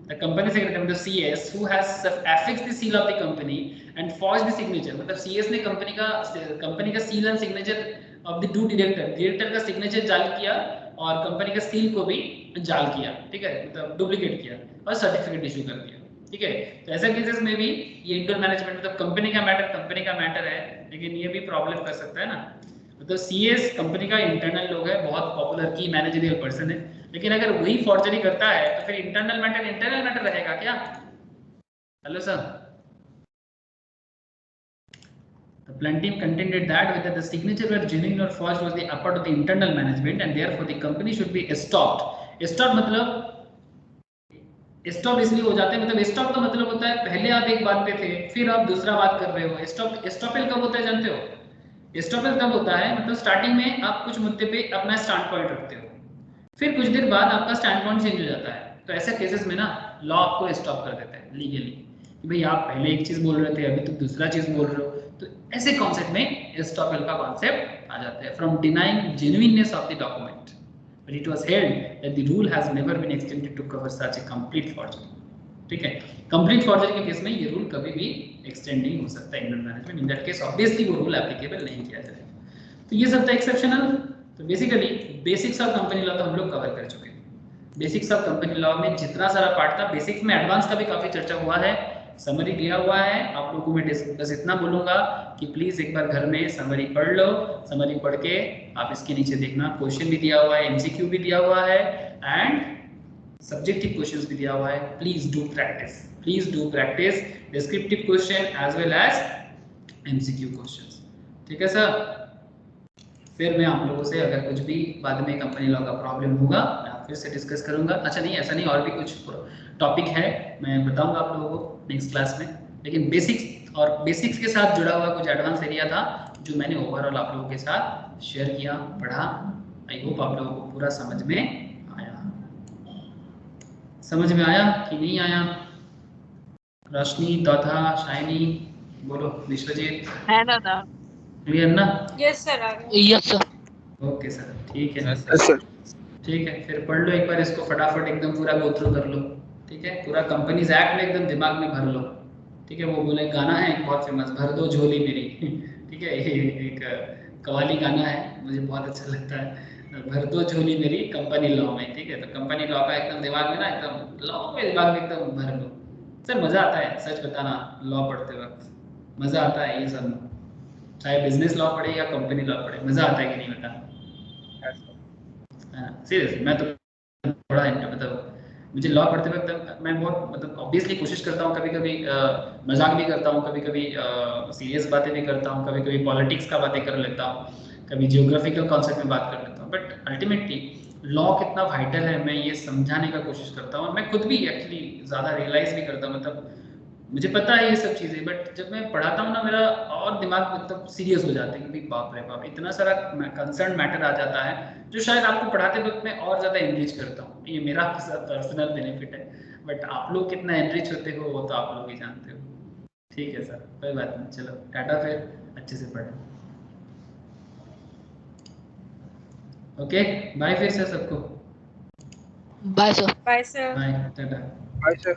the CS, who has affixed the seal of the company and forged the signature, मतलब CS ने company का seal and signature of the due director का signature जाल किया और company का seal को भी जाल किया, ठीक है, मतलब डुप्लीकेट किया और सर्टिफिकेट इशू कर दिया, ठीक है। तो ऐसे केसेस में भी ये इंडोर मैनेजमेंट, मतलब कंपनी का मैटर है, लेकिन ये भी प्रॉब्लम कर सकता है ना। मतलब सीएस कंपनी का इंटरनल लोग है, बहुत पॉपुलर की मैनेजरियल पर्सन है, लेकिन अगर वही फॉर्जरी करता है तो फिर इंटरनल मैटर रहेगा क्या? Hello sir, the plaintiff contended that whether the signature were genuine or forged was the part of the internal management and therefore the company should be stopped. stop मतलब stop इसलिए हो जाते हैं, मतलब stop का मतलब होता है पहले आप एक बात पे थे फिर आप दूसरा बात कर रहे हो। स्टॉपेल कब होता है जानते हो? स्टॉपेल तब होता है, मतलब स्टार्टिंग में आप कुछ मुद्दे पे अपना स्टैंड पॉइंट रखते हो, फिर कुछ देर बाद आपका स्टैंड पॉइंट चेंज हो जाता है। तो ऐसे केसेस में ना लॉ आपको स्टॉप कर देता है लीगली कि भाई आप पहले एक चीज बोल रहे थे, अभी तो दूसरा चीज बोल रहे हो। तो ऐसे कॉन्सेप्ट में स्टॉपेल का कॉन्सेप्ट आ जाता है, from denying genuineness of the document, but it was held that the rule has never been extended to cover such a complete forgery, ठीक है। कंप्लीट फॉर्जरी के केस में ये रूल कभी भी एक्सटेंड नहीं हो सकता Indian management, in that case obviously वो रूल एप्लीकेबल नहीं किया जाएगा। तो ये सब था एक्सेप्शनल, तो basically basics of company law तो हम लोग कवर कर चुके हैं। बेसिक्स ऑफ कंपनी लॉ में जितना सारा पार्ट था, बेसिक्स में एडवांस का भी काफी चर्चा हुआ है, समरी दिया हुआ है आप लोगों को। मैं बस इतना बोलूंगा कि प्लीज एक बार घर में समरी पढ़ लो। समरी पढ़ के आप इसके नीचे देखना, क्वेश्चन भी दिया हुआ है, एमसीक्यू भी दिया हुआ है एंड सब्जेक्टिव क्वेश्चंस भी दिया हुआ है। Please do practice descriptive question as well as MCQ questions. ठीक है सर, फिर मैं आप लोगों से अगर कुछ भी बाद में कंपनी लॉ का प्रॉब्लम होगा मैं फिर से डिस्कस करूंगा। अच्छा नहीं, ऐसा नहीं, और भी कुछ टॉपिक है मैं बताऊंगा आप लोगों को नेक्स्ट क्लास में, लेकिन बेसिक्स के साथ जुड़ा हुआ कुछ एडवांस एरिया था जो मैंने ओवरऑल आप लोगों के साथ शेयर किया, पढ़ा। आई होप आप लोगों को पूरा समझ में आया कि नहीं आया? रोशनी, दादा, शाइनी, बोलो। विश्वजीत है दादा। क्लियर ना? यस सर, आ गया। Yes sir. ओके सर, ठीक है। Yes, sir. सर ठीक है, फिर पढ़ लो एक बार इसको फटाफट, एकदम पूरा गो थ्रू कर लो। ठीक है, पूरा कंपनीज एक्ट में एकदम दिमाग में भर लो। ठीक है, वो बोले गाना है एक बहुत फेमस, भर दो झोली मेरी। ठीक है, ये एक कवाली गाना है, मुझे बहुत अच्छा लगता है, भर दो झोली मेरी कंपनी लॉ में। ठीक है, तो कंपनी लॉ का एकदम दिमाग में ना, एकदम लॉ में दिमाग में एकदम भर लो। सर मजा आता है सच बताना, लॉ पढ़ते वक्त मजा आता है ये सब, चाहे बिजनेस लॉ पढ़े या कंपनी लॉ पढ़े, मजा आता है कि नहीं बताना? सीरियस, मैं तो थोड़ा मतलब मुझे लॉ पढ़ते वक्त मैं बहुत मतलब ऑब्वियसली कोशिश करता हूँ, कभी कभी मजाक भी करता हूँ, कभी कभी सीरियस बातें भी करता हूँ, कभी कभी पॉलिटिक्स का बातें कर लेता हूँ, कभी जियोग्राफिकल कॉन्सेप्ट में बात कर लेता हूँ, बट अल्टीमेटली लॉ कितना वाइटल है मैं ये समझाने का कोशिश करता हूँ। मैं खुद भी एक्चुअली ज़्यादा रियलाइज भी करता हूँ, मतलब मुझे पता है ये सब चीज़ें, बट जब मैं पढ़ाता हूँ ना मेरा और दिमाग मतलब सीरियस हो जाता है कि बाप रे बाप, इतना सारा कंसर्न मैटर आ जाता है जो शायद आपको पढ़ाते वक्त मैं और ज़्यादा एनरिच करता हूँ। ये मेरा पर्सनल बेनिफिट है, बट आप लोग कितना एनरिच होते हो वो तो आप लोग ही जानते हो। ठीक है सर, कोई बात नहीं, चलो टाटा, फिर अच्छे से पढ़ें। ओके, बाय फिर से सबको, bye sir. Bye sir. Bye, tata. Bye sir.